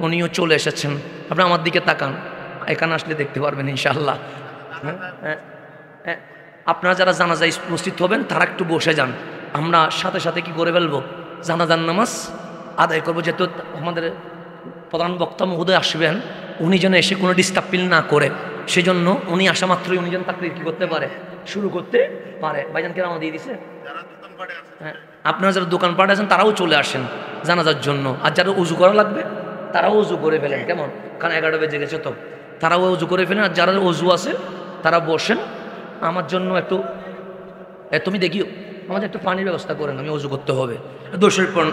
উনিও চলে এসেছেন। আপনি আমার দিকে তাকান, এখানে আসলে দেখতে পারবেন ইনশাআল্লাহ। আপনারা যারা জানাজায় উপস্থিত হবেন তারা একটু বসে যান, আমরা সাথে সাথে কি করে ফেলবো জানাজার নামাজ আদায় করবো। যেহেতু আমাদের প্রধান বক্তা মহোদয় আসবেন, উনি যেন এসে কোনো ডিস্টার্ব ফিল না করে, সেজন্য উনি আসা মাত্রই উনি যেন তাকরির কি করতে পারে, শুরু করতে পারে। ভাইজান কেরামত দিয়ে দিছে। হ্যাঁ আপনারা যারা দোকানপাট আছেন তারাও চলে আসেন জানাজার জন্য, আর যারা উজু করা লাগবে তারাও উজু করে ফেলেন। কেমন? কারণ 11 বেজে গেছে তো, তারাও উজু করে ফেলেন। আর যারা উজু আছে তারা বসেন। আমার জন্য একটু তুমি দেখিও আমাদের একটু পানির ব্যবস্থা করেন, আমি উজু করতে হবে। দোষের পর